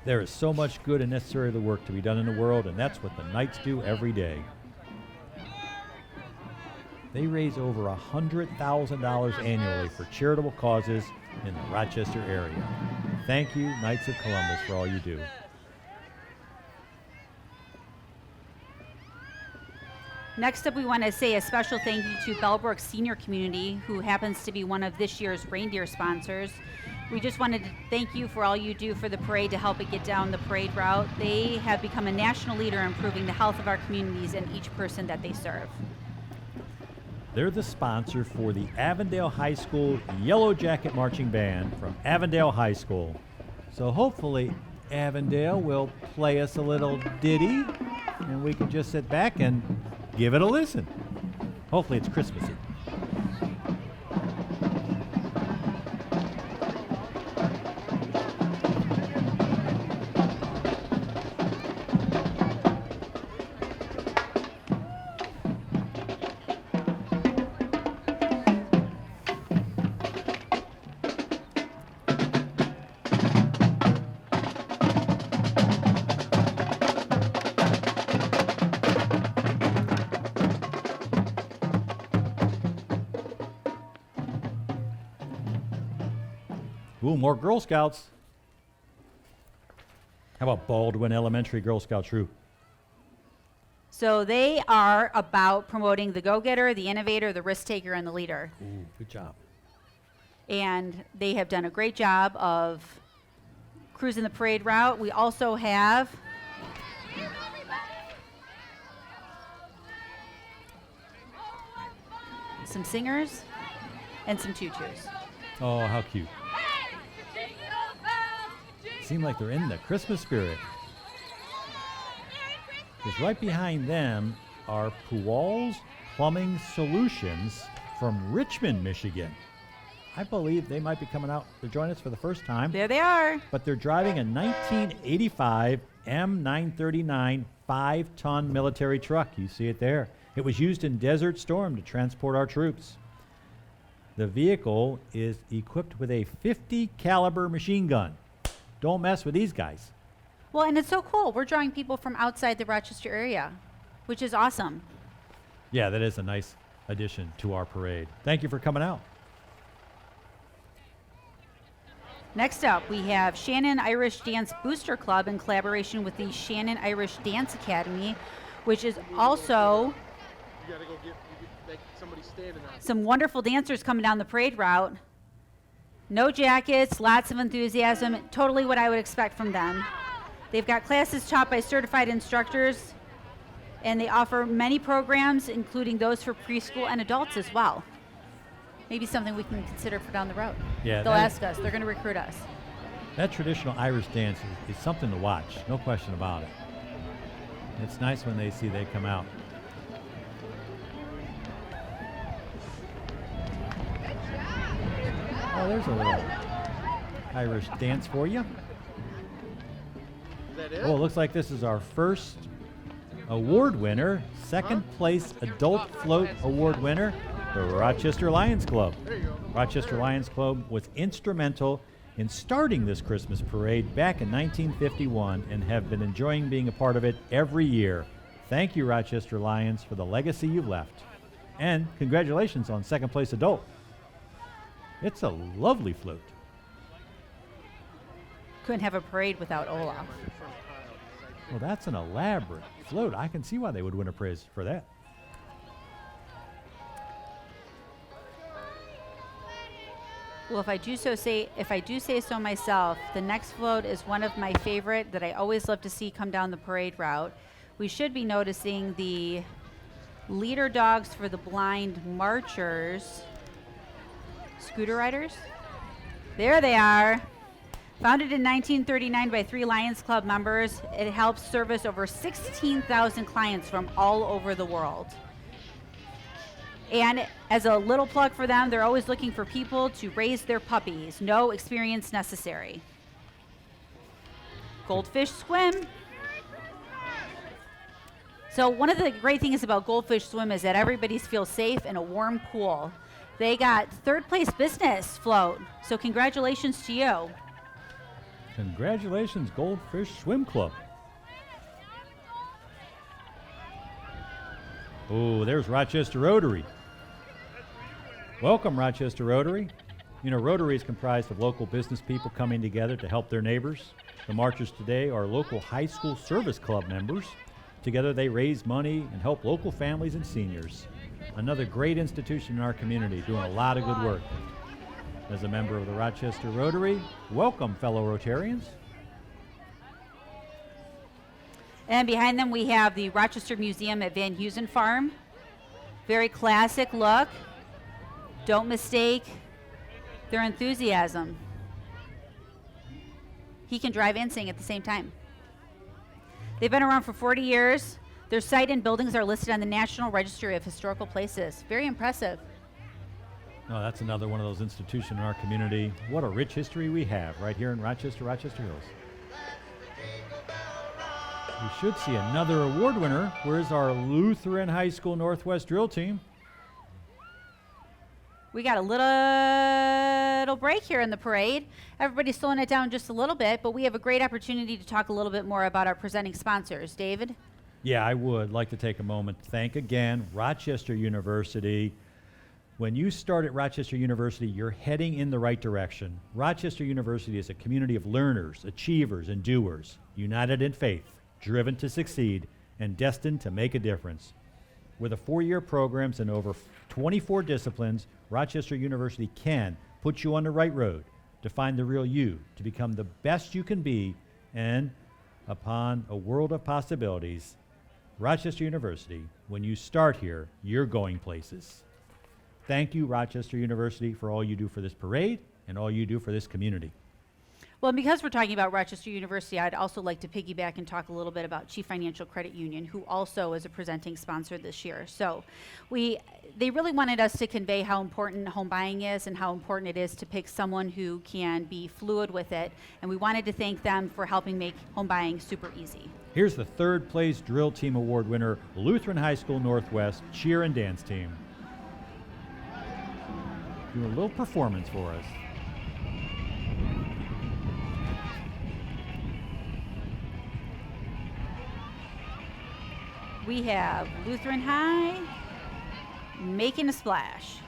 There is so much good and necessary of the work to be done in the world, and that's what the Knights do every day. They raise over $100,000 annually for charitable causes in the Rochester area. Thank you, Knights of Columbus, for all you do.
Next up, we want to say a special thank you to Bellbrook Senior Community, who happens to be one of this year's reindeer sponsors. We just wanted to thank you for all you do for the parade to help it get down the parade route. They have become a national leader in improving the health of our communities and each person that they serve.
They're the sponsor for the Avondale High School Yellow Jacket Marching Band from Avondale High School. So hopefully Avondale will play us a little ditty and we can just sit back and give it a listen. Hopefully it's Christmassy. Ooh, more Girl Scouts. How about Baldwin Elementary Girl Scout Troop?
So they are about promoting the go-getter, the innovator, the risk-taker, and the leader.
Ooh, good job.
And they have done a great job of cruising the parade route. We also have some singers and some tutus.
Oh, how cute. Seem like they're in the Christmas spirit. Because right behind them are Puwal's Plumbing Solutions from Richmond, Michigan. I believe they might be coming out to join us for the first time.
There they are.
But they're driving a 1985 M939 5-ton military truck. You see it there. It was used in Desert Storm to transport our troops. The vehicle is equipped with a .50 caliber machine gun. Don't mess with these guys.
Well, and it's so cool. We're drawing people from outside the Rochester area, which is awesome.
Yeah, that is a nice addition to our parade. Thank you for coming out.
Next up, we have Shannon Irish Dance Booster Club in collaboration with the Shannon Irish Dance Academy, which is also
You gotta go make somebody standing on it.
some wonderful dancers coming down the parade route. No jackets, lots of enthusiasm, totally what I would expect from them. They've got classes taught by certified instructors, and they offer many programs, including those for preschool and adults as well. Maybe something we can consider for down the road.
Yeah,
They'll
that-
ask us. They're going to recruit us.
That traditional Irish dance is something to watch, no question about it. It's nice when they come out. Oh, there's a little Irish dance for you.
Is that it?
Oh, it looks like this is our first award winner, second place adult float award winner, the Rochester Lions Club.
There you go.
Rochester Lions Club was instrumental in starting this Christmas parade back in 1951 and have been enjoying being a part of it every year. Thank you, Rochester Lions, for the legacy you've left. And congratulations on second place adult. It's a lovely float.
Couldn't have a parade without Olaf.
Well, that's an elaborate float. I can see why they would win a prize for that.
Well, if I do say so myself, the next float is one of my favorite that I always love to see come down the parade route. We should be noticing the leader dogs for the blind marchers. Scooter riders? There they are. Founded in 1939 by 3 Lions Club members, it helps service over 16,000 clients from all over the world. And as a little plug for them, they're always looking for people to raise their puppies. No experience necessary. Goldfish Swim. So one of the great things about Goldfish Swim is that everybody feels safe in a warm pool. They got 3rd place business float, so congratulations to you.
Congratulations, Goldfish Swim Club. Oh, there's Rochester Rotary. Welcome, Rochester Rotary. You know, Rotary is comprised of local business people coming together to help their neighbors. The marchers today are local high school service club members. Together they raise money and help local families and seniors. Another great institution in our community doing a lot of good work. As a member of the Rochester Rotary, welcome, fellow Rotarians.
And behind them we have the Rochester Museum at Van Heusen Farm. Very classic look. Don't mistake their enthusiasm. He can drive and sing at the same time. They've been around for 40 years. Their site and buildings are listed on the National Registry of Historical Places. Very impressive.
Oh, that's another one of those institutions in our community. What a rich history we have right here in Rochester, Rochester Hills. We should see another award winner. Where's our Lutheran High School Northwest drill team?
We got a little break here in the parade. Everybody's slowing it down just a little bit, but we have a great opportunity to talk a little bit more about our presenting sponsors. David?
Yeah, I would like to take a moment to thank again Rochester University. When you start at Rochester University, you're heading in the right direction. Rochester University is a community of learners, achievers, and doers, united in faith, driven to succeed, and destined to make a difference. With a 4-year programs and over 24 disciplines, Rochester University can put you on the right road to find the real you, to become the best you can be, and upon a world of possibilities, Rochester University, when you start here, you're going places. Thank you, Rochester University, for all you do for this parade and all you do for this community.
Well, because we're talking about Rochester University, I'd also like to piggyback and talk a little bit about Chief Financial Credit Union, who also is a presenting sponsor this year. So they really wanted us to convey how important home buying is and how important it is to pick someone who can be fluid with it. And we wanted to thank them for helping make home buying super easy.
Here's the 3rd place drill team award winner, Lutheran High School Northwest cheer and dance team. Do a little performance for us.
We have Lutheran High making a splash.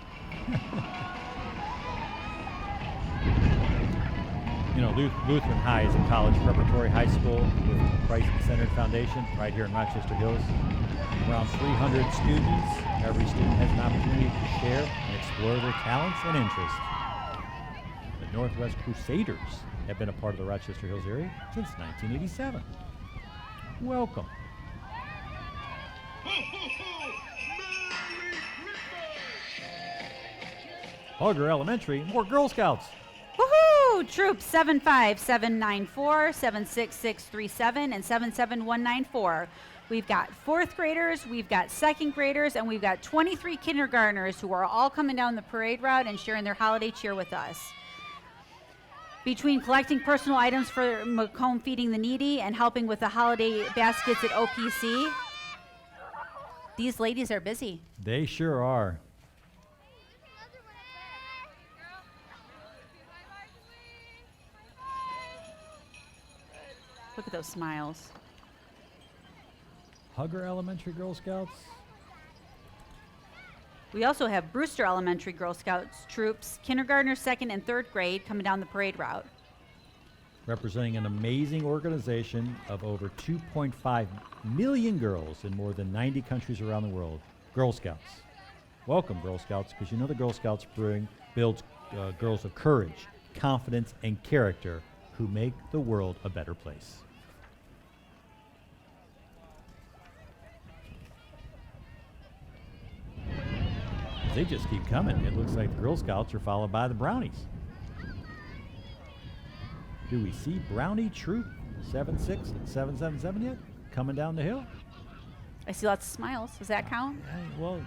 You know, Lutheran High is a college preparatory high school with a Christ-centered foundation right here in Rochester Hills. Around 300 students. Every student has an opportunity to share and explore their talents and interests. The Northwest Crusaders have been a part of the Rochester Hills area since 1987. Welcome. Hogger Elementary, more Girl Scouts.
Woohoo! Troop 75794, 76637, and 77194. We've got 4th graders, we've got 2nd graders, and we've got 23 kindergartners who are all coming down the parade route and sharing their holiday cheer with us. Between collecting personal items for Macomb Feeding the Needy and helping with the holiday baskets at OPC, these ladies are busy.
They sure are.
Look at those smiles.
Hugger Elementary Girl Scouts.
We also have Brewster Elementary Girl Scouts troops, kindergartners, 2nd and 3rd grade, coming down the parade route.
Representing an amazing organization of over 2.5 million girls in more than 90 countries around the world, Girl Scouts. Welcome, Girl Scouts, because you know the Girl Scouts builds girls of courage, confidence, and character who make the world a better place. they just keep coming. It looks like the Girl Scouts are followed by the Brownies. Do we see Brownie Troop 76 and 777 yet coming down the hill?
I see lots of smiles. Does that count?
Well,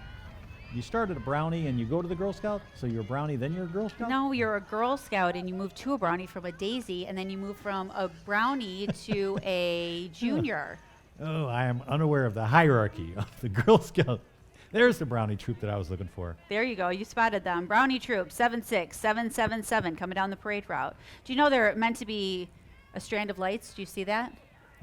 you started a Brownie and you go to the Girl Scout, so you're a Brownie, then you're a Girl Scout?
No, you're a Girl Scout and you move to a Brownie from a Daisy, and then you move from a Brownie to a Junior.
Oh, I am unaware of the hierarchy of the Girl Scout. There's the Brownie Troop that I was looking for.
There you go. You spotted them. Brownie Troop 76777 coming down the parade route. Do you know they're meant to be a strand of lights? Do you see that?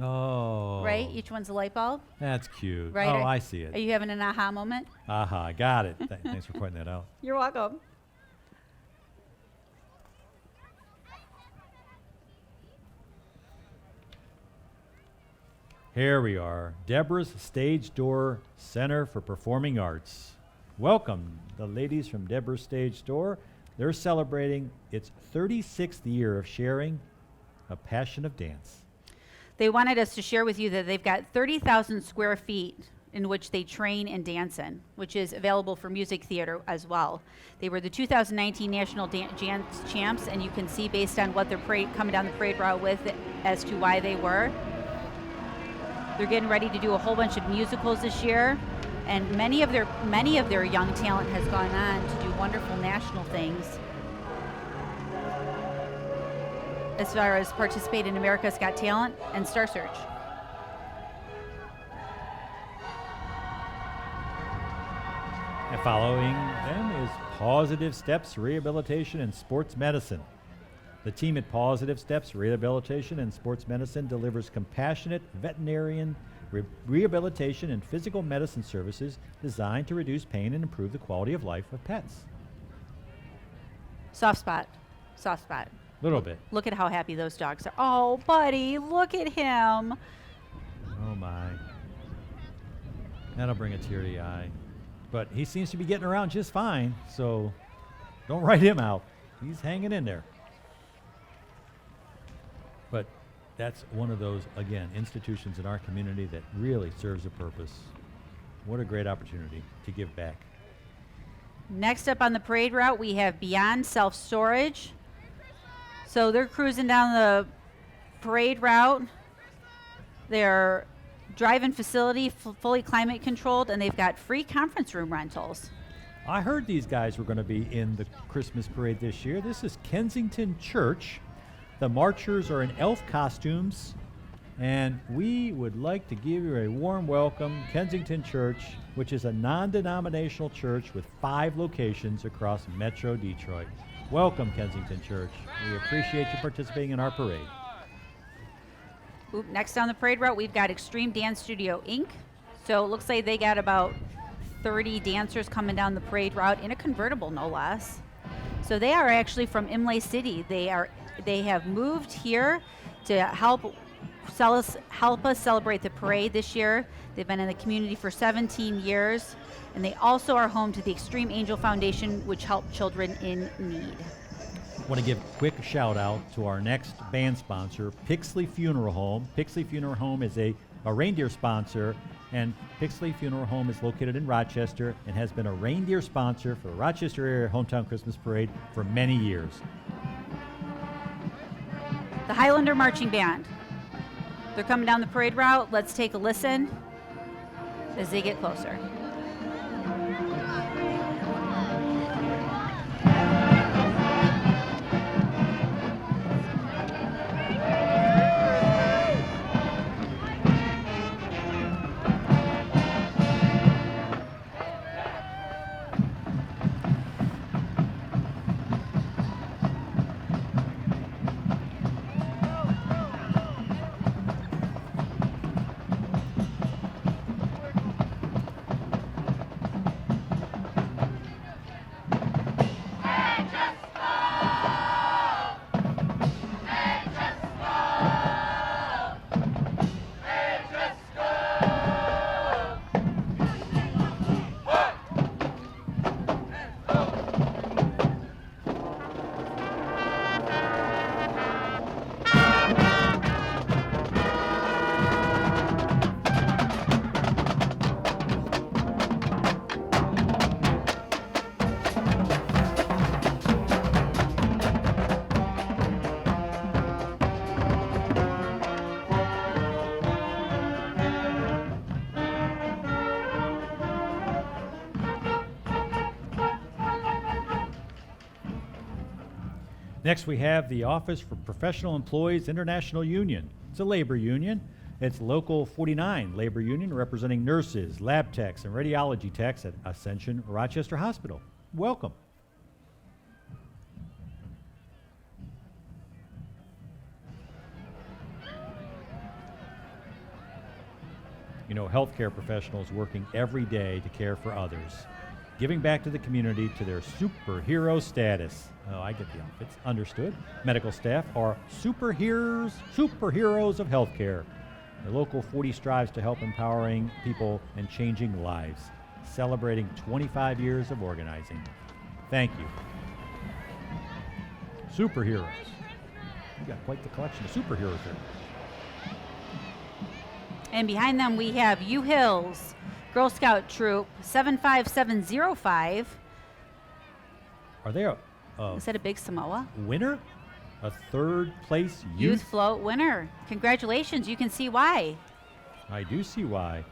Oh.
Right? Each one's a light bulb.
That's cute.
Right?
Oh, I see
Are
it.
you having an aha moment?
Aha, got it. Thanks for pointing that out.
You're welcome.
Here we are, Deborah's Stage Door Center for Performing Arts. Welcome, the ladies from Deborah's Stage Door. They're celebrating its 36th year of sharing a passion of dance.
They wanted us to share with you that they've got 30,000 square feet in which they train and dance in, which is available for music theater as well. They were the 2019 National Dance Champs, and you can see based on what they're coming down the parade route with as to why they were. They're getting ready to do a whole bunch of musicals this year, and many of their young talent has gone on to do wonderful national things. As far as participate in America's Got Talent and Star Search.
And following them is Positive Steps Rehabilitation and Sports Medicine. The team at Positive Steps Rehabilitation and Sports Medicine delivers compassionate veterinarian rehabilitation and physical medicine services designed to reduce pain and improve the quality of life of pets.
Soft spot. Soft spot.
Little bit.
Look at how happy those dogs are. Oh, buddy, look at him.
Oh my. That'll bring a tear to the eye. But he seems to be getting around just fine, so don't write him out. He's hanging in there. But that's one of those, again, institutions in our community that really serves a purpose. What a great opportunity to give back.
Next up on the parade route, we have Beyond Self-Storage. So they're cruising down the parade route. They're drive-in facility, fully climate controlled, and they've got free conference room rentals.
I heard these guys were going to be in the Christmas parade this year. This is Kensington Church. The marchers are in elf costumes, and we would like to give you a warm welcome, Kensington Church, which is a non-denominational church with 5 locations across Metro Detroit. Welcome, Kensington Church. We appreciate you participating in our parade.
Next on the parade route, we've got Extreme Dance Studio, Inc. So it looks like they got about 30 dancers coming down the parade route in a convertible, no less. So they are actually from Imlay City. They have moved here to help us celebrate the parade this year. They've been in the community for 17 years, and they also are home to the Extreme Angel Foundation, which help children in need.
I want to give a quick shout out to our next band sponsor, Pixley Funeral Home. Pixley Funeral Home is a reindeer sponsor, and Pixley Funeral Home is located in Rochester and has been a reindeer sponsor for the Rochester Area Hometown Christmas Parade for many years.
The Highlander Marching Band. They're coming down the parade route. Let's take a listen as they get closer.
Next, we have the Office for Professional Employees International Union. It's a labor union. It's Local 49 labor union representing nurses, lab techs, and radiology techs at Ascension Rochester Hospital. Welcome. You know, healthcare professionals working every day to care for others, giving back to the community to their superhero status. Oh, I get the outfits. Understood. Medical staff are superheroes of healthcare. The Local 40 strives to help empowering people and changing lives, celebrating 25 years of organizing. Thank you. Superheroes. You got quite the collection of superheroes there.
And behind them we have U Hills Girl Scout Troop 75705.
Are they a
Is that a big Samoa?
winner? A third place
Youth Float winner. Congratulations. You can see why.
I do see why.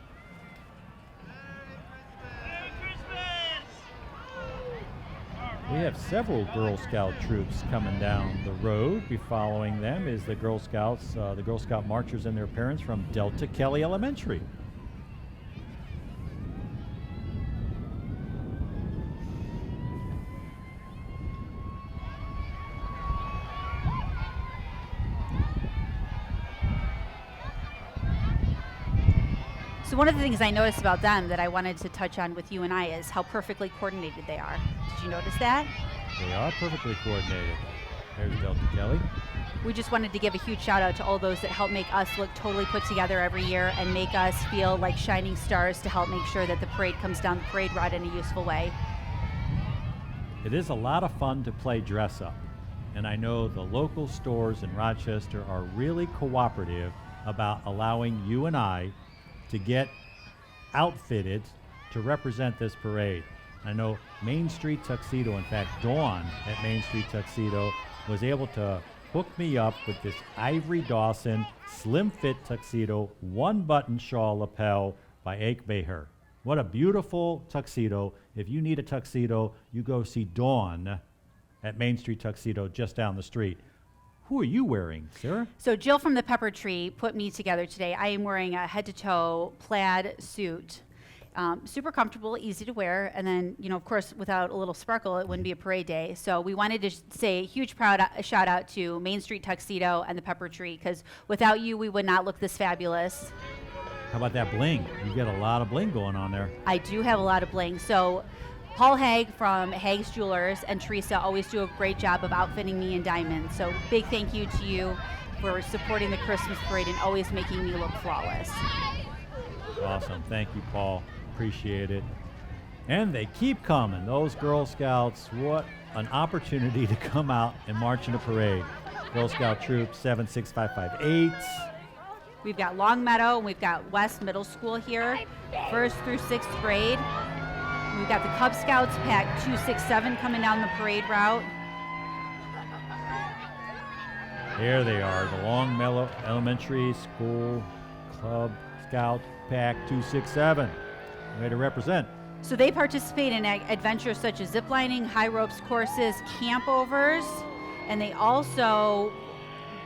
We have several Girl Scout troops coming down the road. Following them is the Girl Scouts, the Girl Scout marchers and their parents from Delta Kelly Elementary.
So one of the things I noticed about them that I wanted to touch on with you and I is how perfectly coordinated they are. Did you notice that?
They are perfectly coordinated. There's Delta Kelly.
We just wanted to give a huge shout out to all those that help make us look totally put together every year and make us feel like shining stars to help make sure that the parade comes down the parade route in a useful way.
It is a lot of fun to play dress up, and I know the local stores in Rochester are really cooperative about allowing you and I to get outfitted to represent this parade. I know Main Street Tuxedo, in fact, Dawn at Main Street Tuxedo was able to hook me up with this Ivory Dawson slim fit tuxedo, one button shawl lapel by Ake Beher. What a beautiful tuxedo. If you need a tuxedo, you go see Dawn at Main Street Tuxedo just down the street. Who are you wearing, Sarah?
So Jill from the Pepper Tree put me together today. I am wearing a head-to-toe plaid suit. Super comfortable, easy to wear, and then, you know, of course, without a little sparkle, it wouldn't be a parade day. So we wanted to say a huge shout out to Main Street Tuxedo and the Pepper Tree, because without you, we would not look this fabulous.
How about that bling? You got a lot of bling going on there.
I do have a lot of bling. So Paul Haig from Haig's Jewelers and Teresa always do a great job of outfitting me in diamonds. So big thank you to you for supporting the Christmas parade and always making me look flawless.
Awesome. Thank you, Paul. Appreciate it. And they keep coming. Those Girl Scouts, what an opportunity to come out and march in a parade. Girl Scout Troop 76558.
We've got Long Meadow and we've got West Middle School here, 1st through 6th grade. We've got the Cub Scouts Pack 267 coming down the parade route.
There they are, the Long Meadow Elementary School Club Scout Pack 267. Way to represent.
So they participate in adventures such as ziplining, high ropes courses, campovers, and they also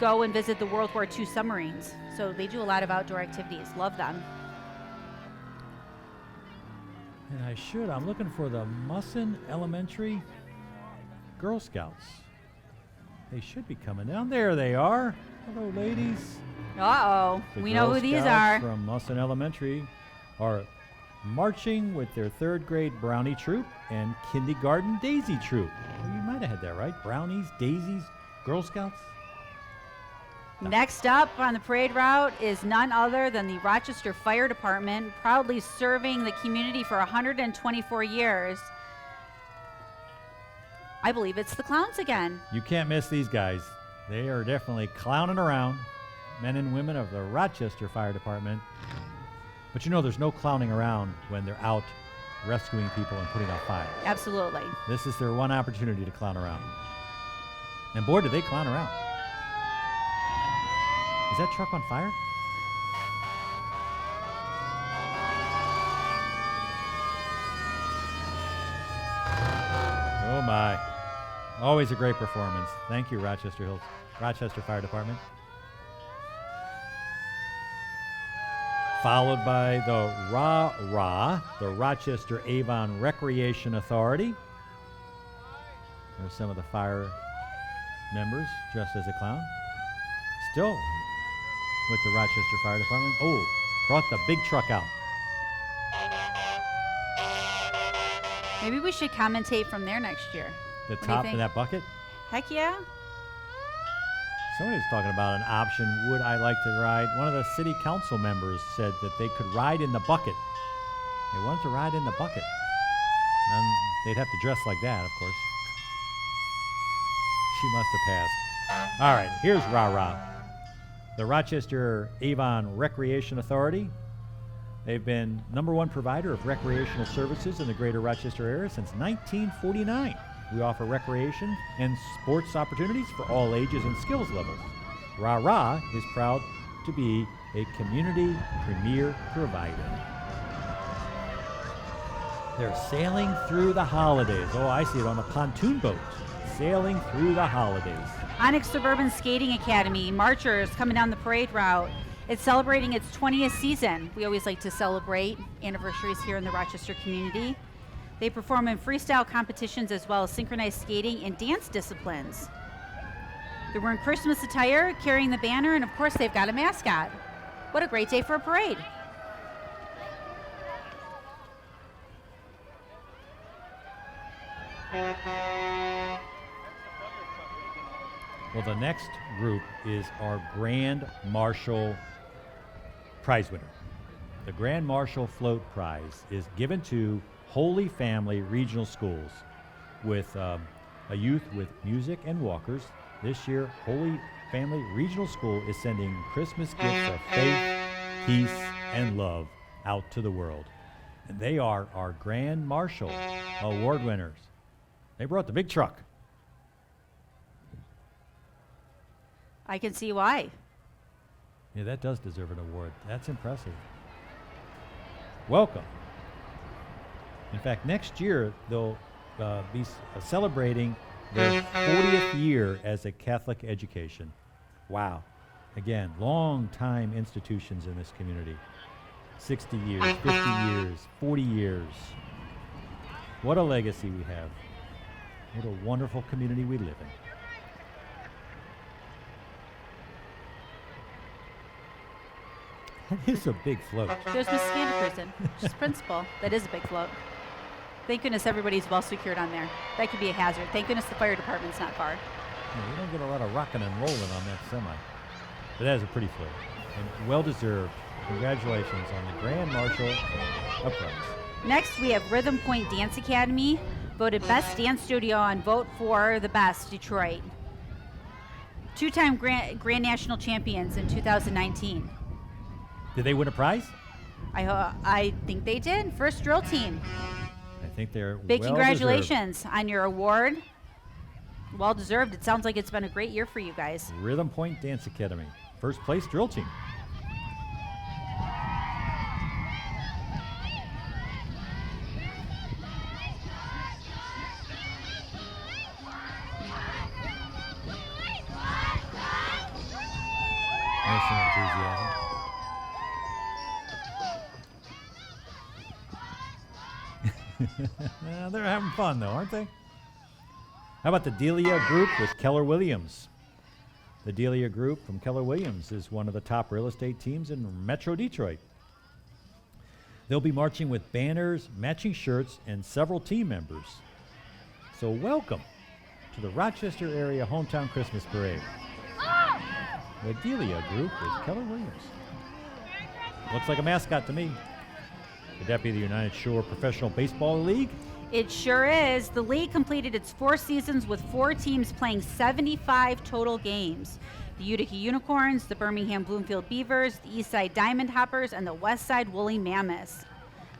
go and visit the World War II submarines. So they do a lot of outdoor activities. Love them.
And I'm looking for the Musson Elementary Girl Scouts. They should be coming down. There they are. Hello, ladies.
Uh-oh.
The
We
Girl
know who these
Scouts
are.
from Musson Elementary are marching with their 3rd grade Brownie Troop and kindergarten Daisy Troop. Well, you might have had that right. Brownies, Daisies, Girl Scouts.
Next up on the parade route is none other than the Rochester Fire Department, proudly serving the community for 124 years. I believe it's the clowns again.
You can't miss these guys. They are definitely clowning around, men and women of the Rochester Fire Department. But you know, there's no clowning around when they're out rescuing people and putting out fires.
Absolutely.
This is their one opportunity to clown around. And boy, do they clown around. Is that truck on fire? Oh my. Always a great performance. Thank you, Rochester Fire Department. Followed by the RA, the Rochester Avon Recreation Authority. There's some of the fire members dressed as a clown. Still with the Rochester Fire Department. Oh, brought the big truck out.
Maybe we should commentate from there next year.
The
What do you
top
think?
of that bucket.
Heck yeah.
Somebody was talking about an option. Would I like to ride? One of the city council members said that they could ride in the bucket. They wanted to ride in the bucket. And they'd have to dress like that, of course. She must have passed. All right, here's Rah-Rah. The Rochester Avon Recreation Authority. They've been #1 provider of recreational services in the greater Rochester area since 1949. We offer recreation and sports opportunities for all ages and skills levels. Rah-Rah is proud to be a community premier provider. They're sailing through the holidays. Oh, I see it on a pontoon boat. Sailing through the holidays.
Onyx Suburban Skating Academy, Marchers coming down the parade route. It's celebrating its 20th season. We always like to celebrate anniversaries here in the Rochester community. They perform in freestyle competitions as well as synchronized skating and dance disciplines. They're wearing Christmas attire, carrying the banner, and of course they've got a mascot. What a great day for a parade.
Well, the next group is our Grand Marshal prize winner. The Grand Marshal Float Prize is given to Holy Family Regional Schools with a youth with music and walkers. This year, Holy Family Regional School is sending Christmas gifts of faith, peace, and love out to the world. And they are our Grand Marshal Award winners. They brought the big truck.
I can see why.
Yeah, that does deserve an award. That's impressive. Welcome. In fact, next year they'll be celebrating their 40th year as a Catholic education. Wow. Again, long-time institutions in this community. 60 years, 50 years, 40 years. What a legacy we have. What a wonderful community we live in. That is a big float.
There's Miss Scanderperson. She's principal. That is a big float. Thank goodness everybody's well secured on there. That could be a hazard. Thank goodness the fire department's not far.
Yeah, you don't get a lot of rocking and rolling on that semi. But that is a pretty float. And well-deserved. Congratulations on the Grand Marshal Prize.
Next, we have Rhythm Point Dance Academy, voted Best Dance Studio on Vote for the Best, Detroit. Two-time Grand National Champions in 2019.
Did they win a prize?
I think they did. First drill team.
I think they're
Big
well
congratulations on your award. Well deserved. It sounds like it's been a great year for you guys.
deserved. Rhythm Point Dance Academy. First place drill team. There's some enthusiasm. They're having fun, though, aren't they? How about the Delia Group with Keller Williams? The Delia Group from Keller Williams is one of the top real estate teams in Metro Detroit. They'll be marching with banners, matching shirts, and several team members. So welcome to the Rochester Area Hometown Christmas Parade. The Delia Group with Keller Williams. Looks like a mascot to me. Could that be the United Shore Professional Baseball League?
It sure is. The league completed its 4 seasons with 4 teams playing 75 total games. The Utica Unicorns, the Birmingham Bloomfield Beavers, the Eastside Diamond Hoppers, and the Westside Woolly Mammoths.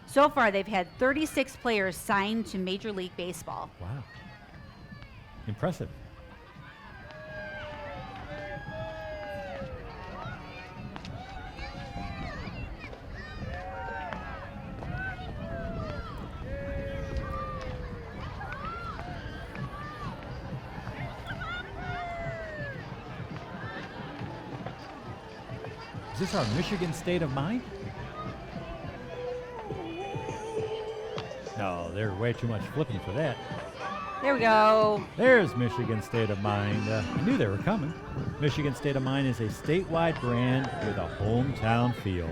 So far, they've had 36 players signed to Major League Baseball.
Wow. Impressive. Is this our Michigan State of Mind? No, there's way too much flipping for that.
There we go.
There's Michigan State of Mind. I knew they were coming. Michigan State of Mind is a statewide brand with a hometown feel.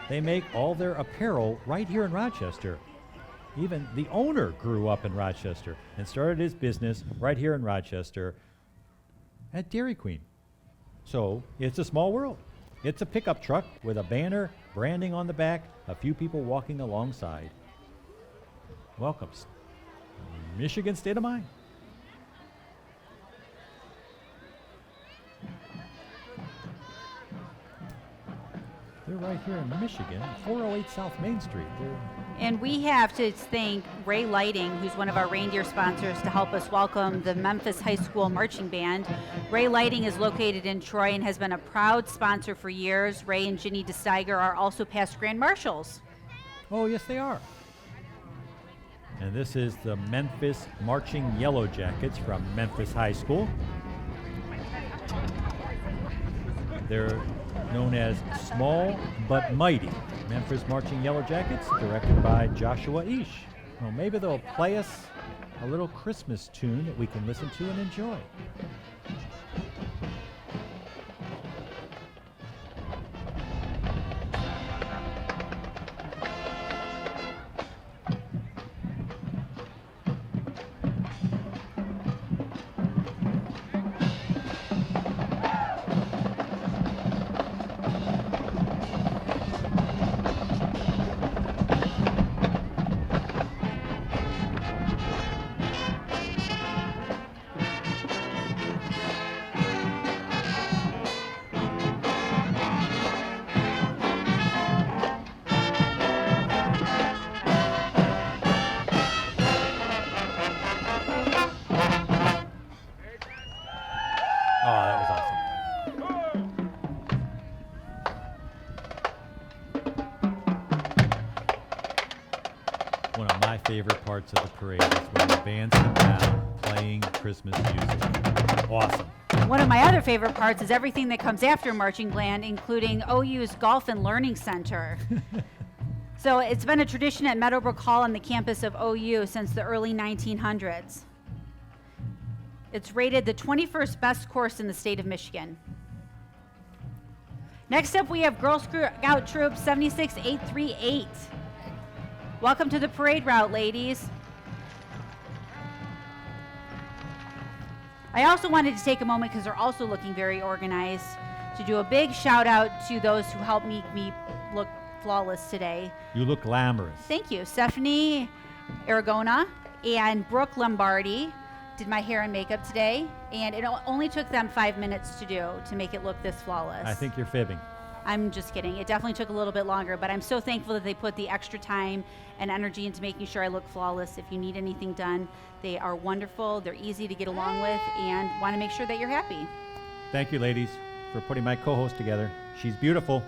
They make all their apparel right here in Rochester. Even the owner grew up in Rochester and started his business right here in Rochester at Dairy Queen. So it's a small world. It's a pickup truck with a banner, branding on the back, a few people walking alongside. Welcome, Michigan State of Mind. They're right here in Michigan, 408 South Main Street.
And we have to thank Ray Lighting, who's one of our reindeer sponsors, to help us welcome the Memphis High School Marching Band. Ray Lighting is located in Troy and has been a proud sponsor for years. Ray and Ginny DeSteiger are also past Grand Marshals.
Oh, yes, they are. And this is the Memphis Marching Yellow Jackets from Memphis High School. They're known as Small But Mighty. Memphis Marching Yellow Jackets, directed by Joshua Ish. Well, maybe they'll play us a little Christmas tune that we can listen to and enjoy. One of my favorite parts of the parade is when the bands come down playing Christmas music. Awesome.
One of my other favorite parts is everything that comes after Marching Band, including OU's Golf and Learning Center. So it's been a tradition at Meadowbrook Hall on the campus of OU since the early 1900s. It's rated the 21st best course in the state of Michigan. Next up, we have Girl Scout Troop 76838. Welcome to the parade route, ladies. I also wanted to take a moment, because they're also looking very organized, to do a big shout out to those who helped make me look flawless today.
You look glamorous.
Thank you. Stephanie Aragona and Brooke Lombardi did my hair and makeup today, and it only took them 5 minutes to do to make it look this flawless.
I think you're fibbing.
I'm just kidding. It definitely took a little bit longer, but I'm so thankful that they put the extra time and energy into making sure I look flawless. If you need anything done, they are wonderful. They're easy to get along with, and want to make sure that you're happy.
Thank you, ladies, for putting my co-host together. She's beautiful.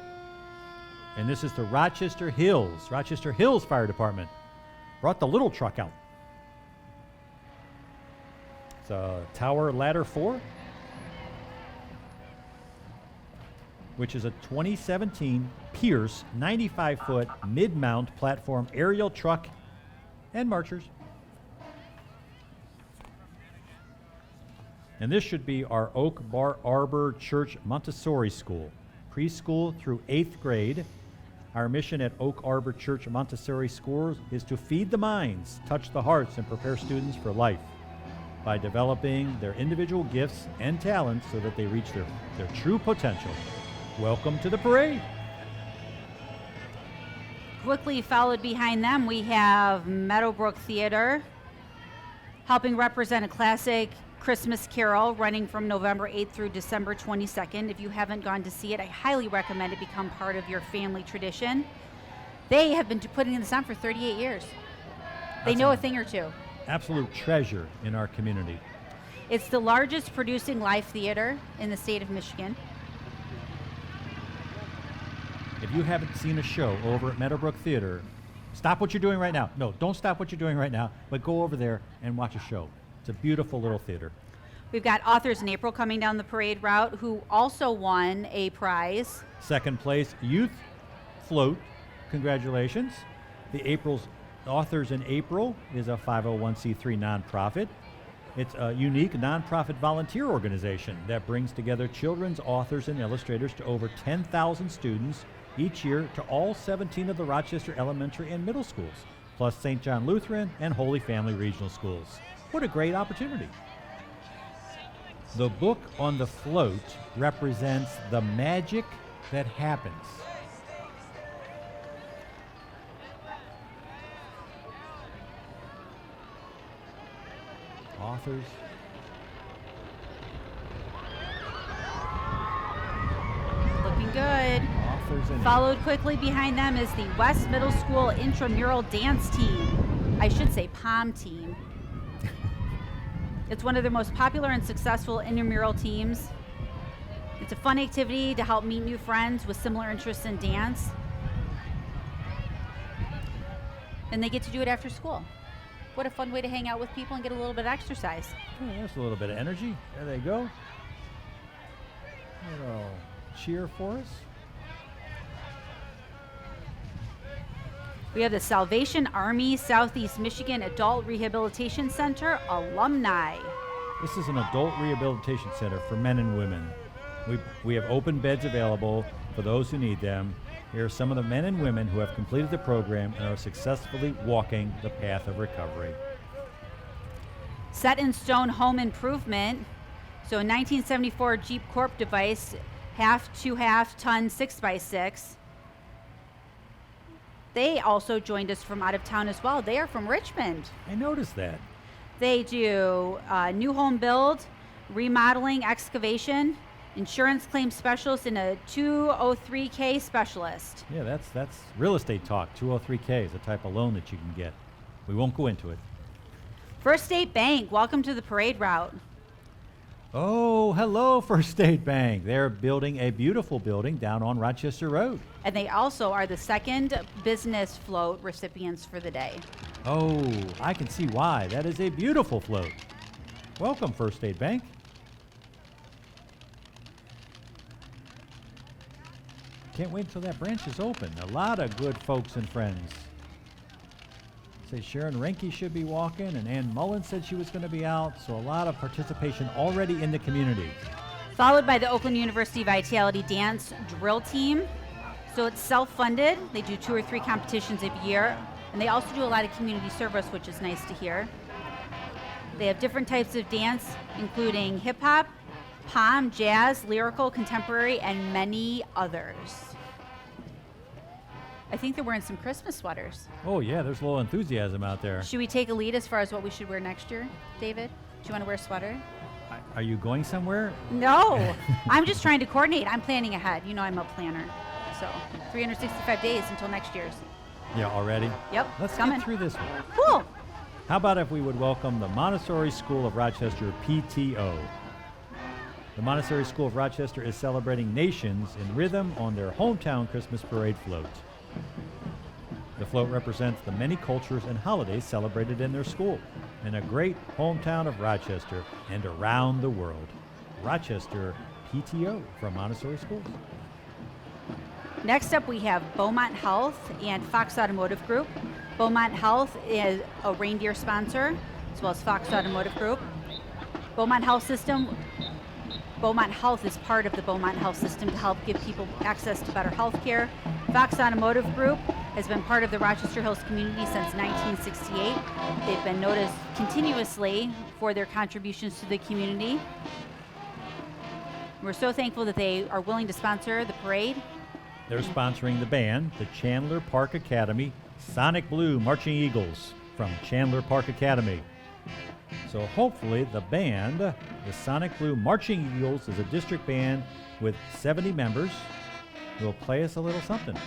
And this is the Rochester Hills Fire Department. Brought the little truck out. It's a Tower Ladder 4, which is a 2017 Pierce 95-foot mid-mount platform aerial truck and marchers. And this should be our Oak Arbor Church Montessori School, preschool through 8th grade. Our mission at Oak Arbor Church Montessori Schools is to feed the minds, touch the hearts, and prepare students for life by developing their individual gifts and talents so that they reach their true potential. Welcome to the parade.
Quickly followed behind them, we have Meadowbrook Theater, helping represent a classic Christmas Carol running from November 8th through December 22nd. If you haven't gone to see it, I highly recommend it become part of your family tradition. They have been putting this on for 38 years. They know a thing or two.
Absolute treasure in our community.
It's the largest producing live theater in the state of Michigan.
If you haven't seen a show over at Meadowbrook Theater, stop what you're doing right now. No, don't stop what you're doing right now, but go over there and watch a show. It's a beautiful little theater.
We've got Authors in April coming down the parade route who also won a prize.
Second place, Youth Float. Congratulations. The April's Authors in April is a 501c3 nonprofit. It's a unique nonprofit volunteer organization that brings together children's authors and illustrators to over 10,000 students each year to all 17 of the Rochester elementary and middle schools, plus St. John Lutheran and Holy Family Regional Schools. What a great opportunity. The book on the float represents the magic that happens. Authors.
Looking good.
Authors and
Followed quickly behind them is the West Middle School Intramural Dance Team. I should say POM team. It's one of the most popular and successful intramural teams. It's a fun activity to help meet new friends with similar interests in dance. And they get to do it after school. What a fun way to hang out with people and get a little bit of exercise.
Oh, there's a little bit of energy. There they go. A little cheer for us.
We have the Salvation Army Southeast Michigan Adult Rehabilitation Center alumni.
This is an adult rehabilitation center for men and women. We have open beds available for those who need them. Here are some of the men and women who have completed the program and are successfully walking the path of recovery.
Set in Stone Home Improvement. So a 1974 Jeep Corp device, half to half ton 6x6. They also joined us from out of town as well. They are from Richmond.
I noticed that.
They do new home build, remodeling, excavation, insurance claim specialist, and a 203K specialist.
Yeah, that's real estate talk. 203K is a type of loan that you can get. We won't go into it.
First State Bank, welcome to the parade route.
Oh, hello, First State Bank. They're building a beautiful building down on Rochester Road.
And they also are the second business float recipients for the day.
Oh, I can see why. That is a beautiful float. Welcome, First State Bank. Can't wait until that branch is open. A lot of good folks and friends. Say Sharon Renke should be walking, and Ann Mullen said she was going to be out, so a lot of participation already in the community.
Followed by the Oakland University Vitality Dance Drill Team. So it's self-funded. They do 2 or 3 competitions a year, and they also do a lot of community service, which is nice to hear. They have different types of dance, including hip-hop, pom, jazz, lyrical, contemporary, and many others. I think they're wearing some Christmas sweaters.
Oh, yeah, there's a little enthusiasm out there.
Should we take a lead as far as what we should wear next year, David? Do you want to wear a sweater?
Are you going somewhere?
No, I'm just trying to coordinate. I'm planning ahead. You know I'm a planner. So 365 days until next year's.
Yeah, already?
Yep,
Let's
coming.
get through this one.
Cool.
How about if we would welcome the Montessori School of Rochester PTO? The Montessori School of Rochester is celebrating nations in rhythm on their hometown Christmas parade float. The float represents the many cultures and holidays celebrated in their school, in a great hometown of Rochester and around the world. Rochester PTO from Montessori Schools.
Next up, we have Beaumont Health and Fox Automotive Group. Beaumont Health is a reindeer sponsor, as well as Fox Automotive Group. Beaumont Health is part of the Beaumont Health system to help give people access to better health care. Fox Automotive Group has been part of the Rochester Hills community since 1968. They've been noticed continuously for their contributions to the community. We're so thankful that they are willing to sponsor the parade.
They're sponsoring the band, the Chandler Park Academy Sonic Blue Marching Eagles from Chandler Park Academy. So hopefully the band, the Sonic Blue Marching Eagles, is a district band with 70 members, will play us a little something.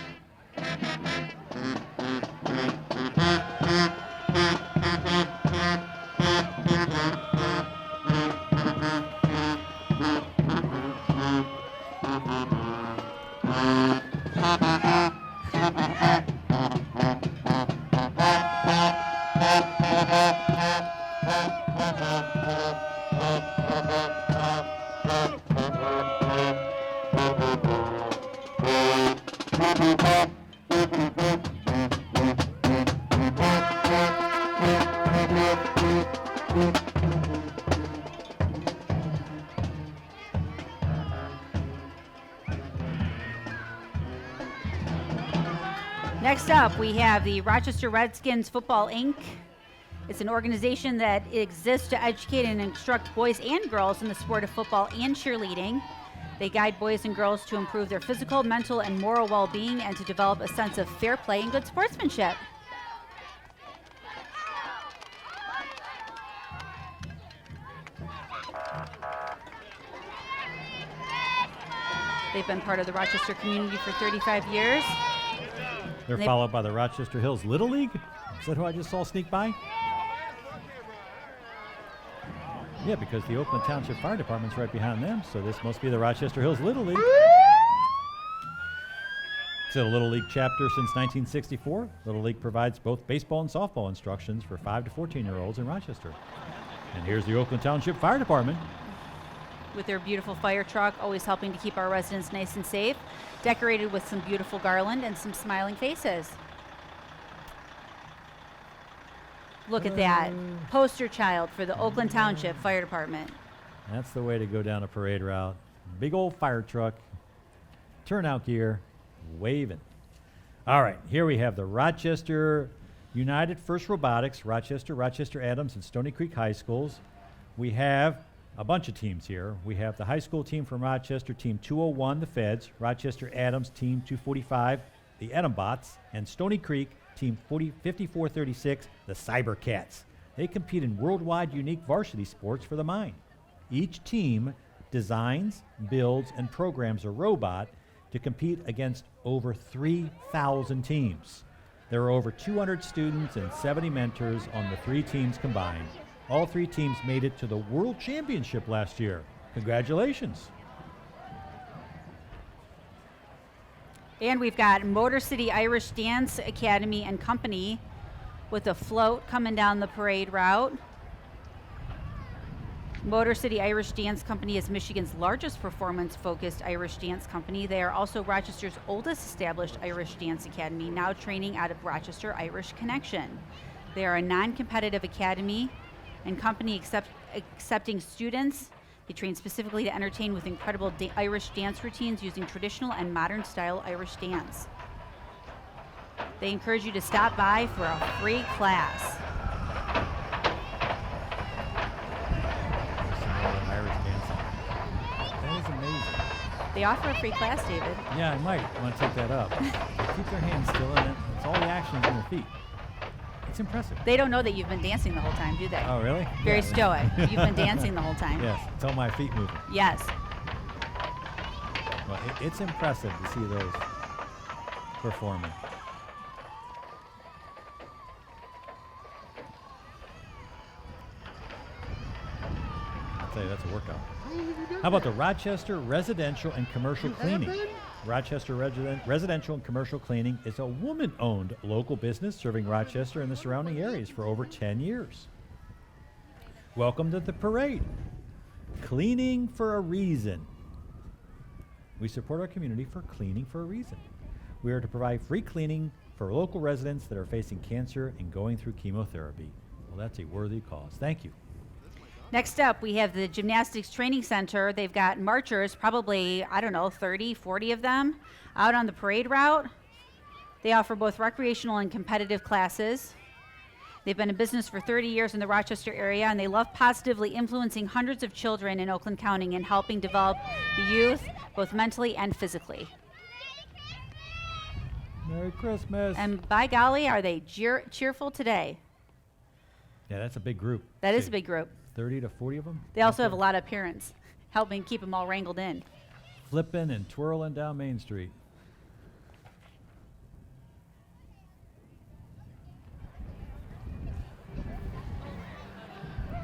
Next up, we have the Rochester Redskins Football Inc. It's an organization that exists to educate and instruct boys and girls in the sport of football and cheerleading. They guide boys and girls to improve their physical, mental, and moral well-being and to develop a sense of fair play and good sportsmanship. They've been part of the Rochester community for 35 years.
They're followed by the Rochester Hills Little League. Is that who I just saw sneak by? Yeah, because the Oakland Township Fire Department's right behind them, so this must be the Rochester Hills Little League. It's a Little League chapter since 1964. Little League provides both baseball and softball instructions for 5 to 14-year-olds in Rochester. And here's the Oakland Township Fire Department.
With their beautiful fire truck, always helping to keep our residents nice and safe, decorated with some beautiful garland and some smiling faces. Look at that. Poster child for the Oakland Township Fire Department.
That's the way to go down a parade route. Big old fire truck, turnout gear, waving. All right, here we have the Rochester United First Robotics, Rochester Adams, and Stony Creek High Schools. We have a bunch of teams here. We have the high school team from Rochester, Team 201, the Feds, Rochester Adams, Team 245, the Edombots, and Stony Creek, Team 5436, the Cybercats. They compete in worldwide unique varsity sports for the mind. Each team designs, builds, and programs a robot to compete against over 3,000 teams. There are over 200 students and 70 mentors on the three teams combined. All three teams made it to the World Championship last year. Congratulations.
And we've got Motor City Irish Dance Academy and Company with a float coming down the parade route. Motor City Irish Dance Company is Michigan's largest performance-focused Irish dance company. They are also Rochester's oldest established Irish Dance Academy, now training out of Rochester Irish Connection. They are a non-competitive academy and company accepting students. They train specifically to entertain with incredible Irish dance routines using traditional and modern style Irish dance. They encourage you to stop by for a free class.
Irish dancing. That is amazing.
They offer a free class, David.
Yeah, I might want to take that up. Keep their hands still in it. It's all the actions on their feet. It's impressive.
They don't know that you've been dancing the whole time, do they?
Oh, really?
Very
Yeah.
stoic. You've been dancing the whole time.
Yes, it's all my feet moving.
Yes.
Well, it's impressive to see those performing. I'll tell you, that's a workout. How about the Rochester Residential and Commercial Cleaning? Rochester Residential and Commercial Cleaning is a woman-owned local business serving Rochester and the surrounding areas for over 10 years. Welcome to the parade. Cleaning for a reason. We support our community for cleaning for a reason. We are to provide free cleaning for local residents that are facing cancer and going through chemotherapy. Well, that's a worthy cause. Thank you.
Next up, we have the Gymnastics Training Center. They've got marchers, probably, 30, 40 of them, out on the parade route. They offer both recreational and competitive classes. They've been in business for 30 years in the Rochester area, and they love positively influencing hundreds of children in Oakland County and helping develop the youth, both mentally and physically.
Merry Christmas.
And by golly, are they cheerful today?
Yeah, that's a big group.
That is a big group.
30 to 40 of them.
They also have a lot of parents helping keep them all wrangled in.
Flipping and twirling down Main Street.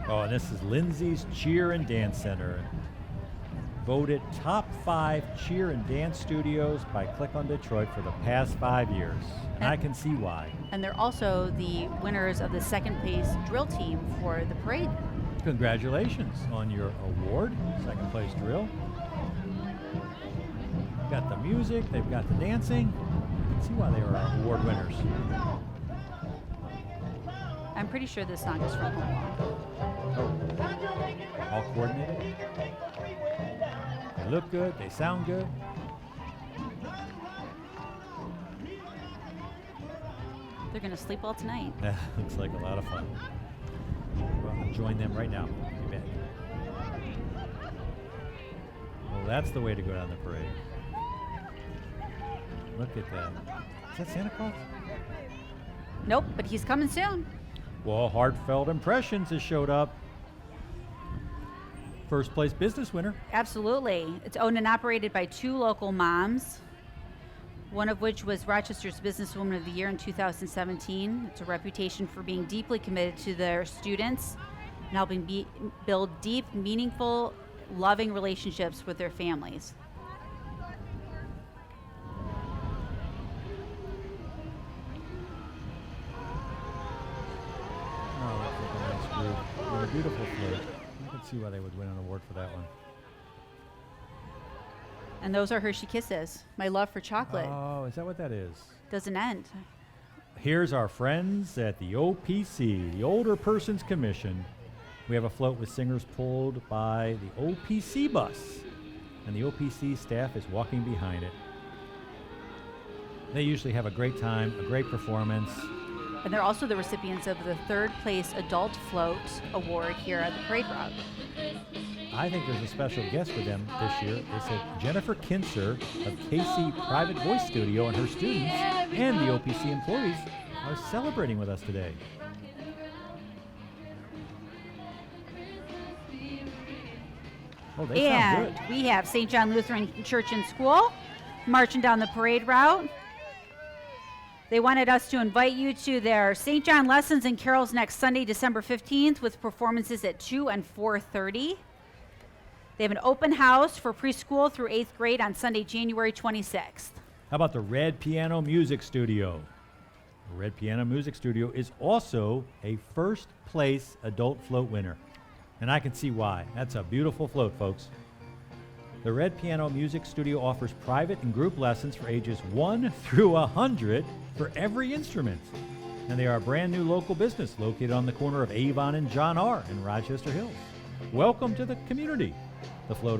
Oh, and this is Lindsay's Cheer and Dance Center. Voted top 5 cheer and dance studios by Click on Detroit for the past 5 years. And I can see why.
And they're also the winners of the second place drill team for the parade.
Congratulations on your award, second place drill. got the music, they've got the dancing. You can see why they are award winners.
I'm pretty sure this song is from Home Alone.
Oh. All coordinated. They look good, they sound good.
They're going to sleep all tonight.
That looks like a lot of fun. We're going to join them right now. You bet. Well, that's the way to go down the parade. Look at that. Is that Santa Claus?
Nope, but he's coming soon.
Well, Heartfelt Impressions has showed up. First place business winner.
Absolutely. It's owned and operated by 2 local moms, one of which was Rochester's Businesswoman of the Year in 2017. It's a reputation for being deeply committed to their students and helping build deep, meaningful, loving relationships with their families.
Oh, that's like a nice group. What a beautiful float. You can see why they would win an award for that one.
And those are Hershey Kisses. My love for chocolate
Oh, is that what that is?
doesn't end.
Here's our friends at the OPC, the Older Persons Commission. We have a float with singers pulled by the OPC bus, and the OPC staff is walking behind it. They usually have a great time, a great performance.
And they're also the recipients of the 3rd place Adult Float Award here at the parade route.
I think there's a special guest for them this year. They said Jennifer Kinser of KC Private Voice Studio and her students and the OPC employees are celebrating with us today. Oh, they sound
And
good.
we have St. John Lutheran Church and School marching down the parade route. They wanted us to invite you to their St. John lessons and carols next Sunday, December 15th, with performances at 2 and 4:30. They have an open house for preschool through 8th grade on Sunday, January 26th.
How about the Red Piano Music Studio? The Red Piano Music Studio is also a first place adult float winner. And I can see why. That's a beautiful float, folks. The Red Piano Music Studio offers private and group lessons for ages 1 through 100 for every instrument. And they are a brand new local business located on the corner of Avon and John R. in Rochester Hills. Welcome to the community. The float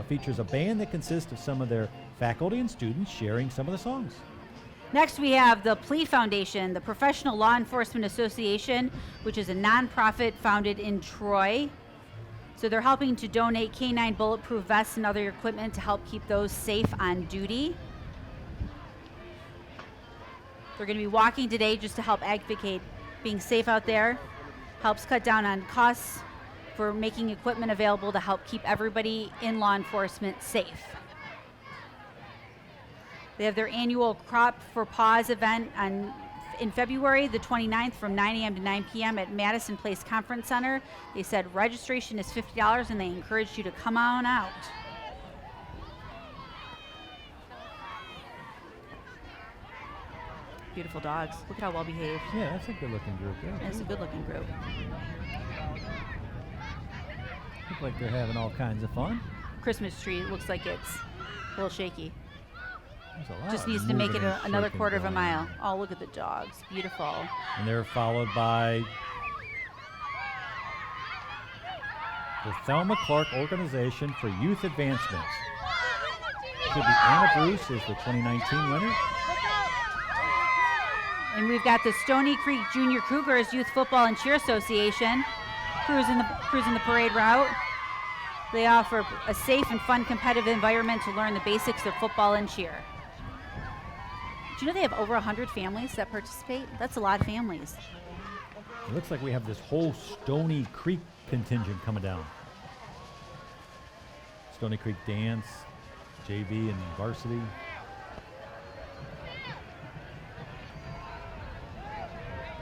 features a band that consists of some of their faculty and students sharing some of the songs.
Next, we have the PLEA Foundation, the Professional Law Enforcement Association, which is a nonprofit founded in Troy. So they're helping to donate K9 bulletproof vests and other equipment to help keep those safe on duty. They're going to be walking today just to help advocate being safe out there, helps cut down on costs for making equipment available to help keep everybody in law enforcement safe. They have their annual Crop for Paws event in February the 29th from 9 a.m. to 9 p.m. at Madison Place Conference Center. They said registration is $50 and they encouraged you to come on out. Beautiful dogs. Look at how well behaved.
Yeah, that's a good looking group. Yeah.
It's a good looking group.
Look like they're having all kinds of fun.
Christmas tree looks like it's a little shaky.
There's a lot
Just
of
needs to make it
moving and
another
shaking
quarter of a
going
mile.
on.
Oh, look at the dogs. Beautiful.
And they're followed by the Thelma Clark Organization for Youth Advancement. Could be Anna Bruce is the 2019 winner.
And we've got the Stony Creek Junior Cougars Youth Football and Cheer Association cruising the parade route. They offer a safe and fun competitive environment to learn the basics of football and cheer. Do you know they have over 100 families that participate? That's a lot of families.
It looks like we have this whole Stony Creek contingent coming down. Stony Creek dance, JV and varsity.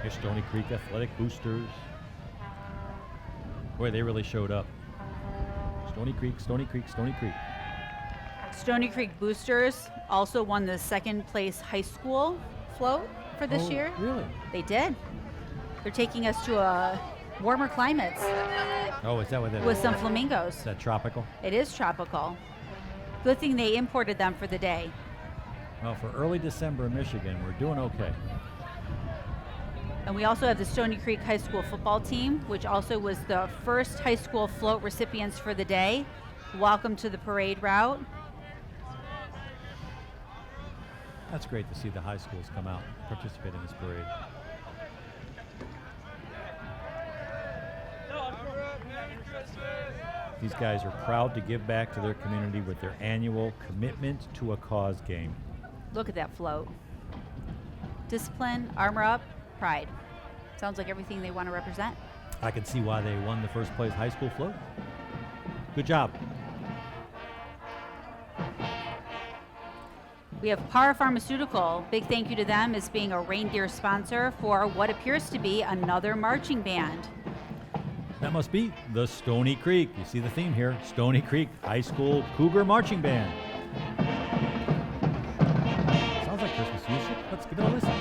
Here's Stony Creek Athletic Boosters. Boy, they really showed up. Stony Creek, Stony Creek, Stony Creek.
Stony Creek Boosters also won the second place high school float for this
Oh,
year.
Really?
They did. They're taking us to warmer climates
Oh, is that what that
with
is?
some flamingos.
Is that tropical?
It is tropical. Good thing they imported them for the day.
Well, for early December in Michigan, we're doing okay.
And we also have the Stony Creek High School football team, which also was the first high school float recipients for the day. Welcome to the parade route.
That's great to see the high schools come out and participate in this parade. These guys are proud to give back to their community with their annual Commitment to a Cause game.
Look at that float. Discipline, armor up, pride. Sounds like everything they want to represent.
I can see why they won the first place high school float. Good job.
We have Par Pharmaceutical. Big thank you to them as being a reindeer sponsor for what appears to be another marching band.
That must be the Stony Creek. You see the theme here, Stony Creek High School Cougar Marching Band. Sounds like Christmas music. Let's give it a listen.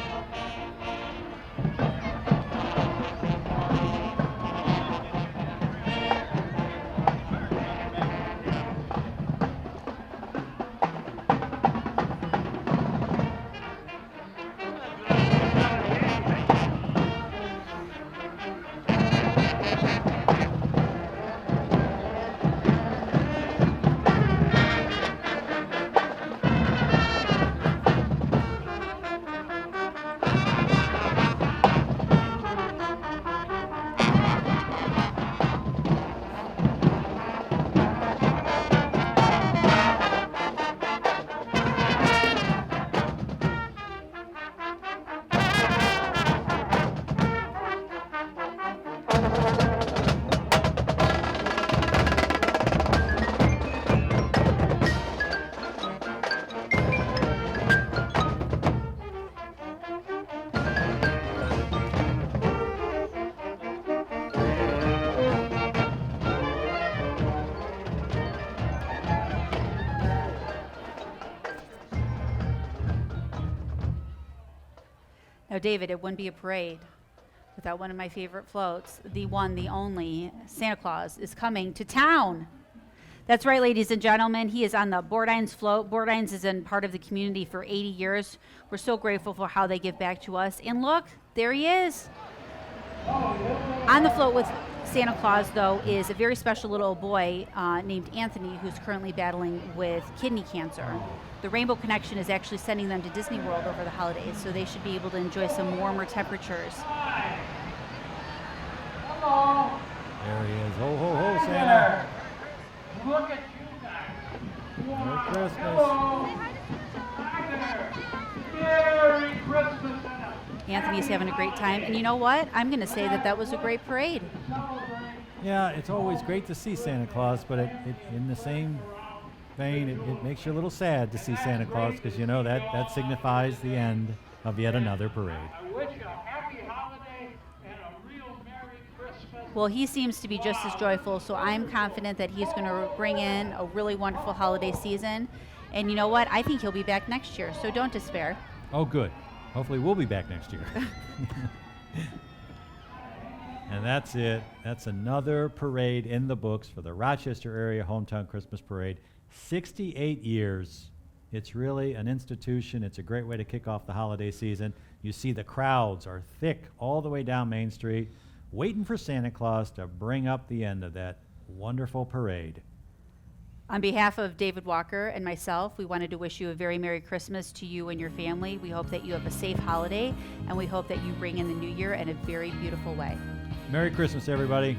Now, David, it wouldn't be a parade without one of my favorite floats. The one, the only, Santa Claus is coming to town. That's right, ladies and gentlemen. He is on the Bordines float. Bordines has been part of the community for 80 years. We're so grateful for how they give back to us. And look, there he is. On the float with Santa Claus, though, is a very special little boy named Anthony, who's currently battling with kidney cancer. The Rainbow Connection is actually sending them to Disney World over the holidays, so they should be able to enjoy some warmer temperatures.
Hello.
There he is. Ho, ho, ho, Santa.
Look at you guys.
Merry Christmas.
Hello. Hi there. Merry Christmas.
Anthony's having a great time, and you know what? I'm going to say that that was a great parade.
Yeah, it's always great to see Santa Claus, but it in the same vein, it makes you a little sad to see Santa Claus because you know that signifies the end of yet another parade.
I wish you a happy holiday and a real Merry Christmas.
Well, he seems to be just as joyful, so I'm confident that he's going to bring in a really wonderful holiday season. And you know what? I think he'll be back next year, so don't despair.
Oh, good. Hopefully we'll be back next year. And that's it. That's another parade in the books for the Rochester Area Hometown Christmas Parade. 68 years. It's really an institution. It's a great way to kick off the holiday season. You see the crowds are thick all the way down Main Street, waiting for Santa Claus to bring up the end of that wonderful parade.
On behalf of David Walker and myself, we wanted to wish you a very Merry Christmas to you and your family. We hope that you have a safe holiday, and we hope that you bring in the new year in a very beautiful way.
Merry Christmas, everybody.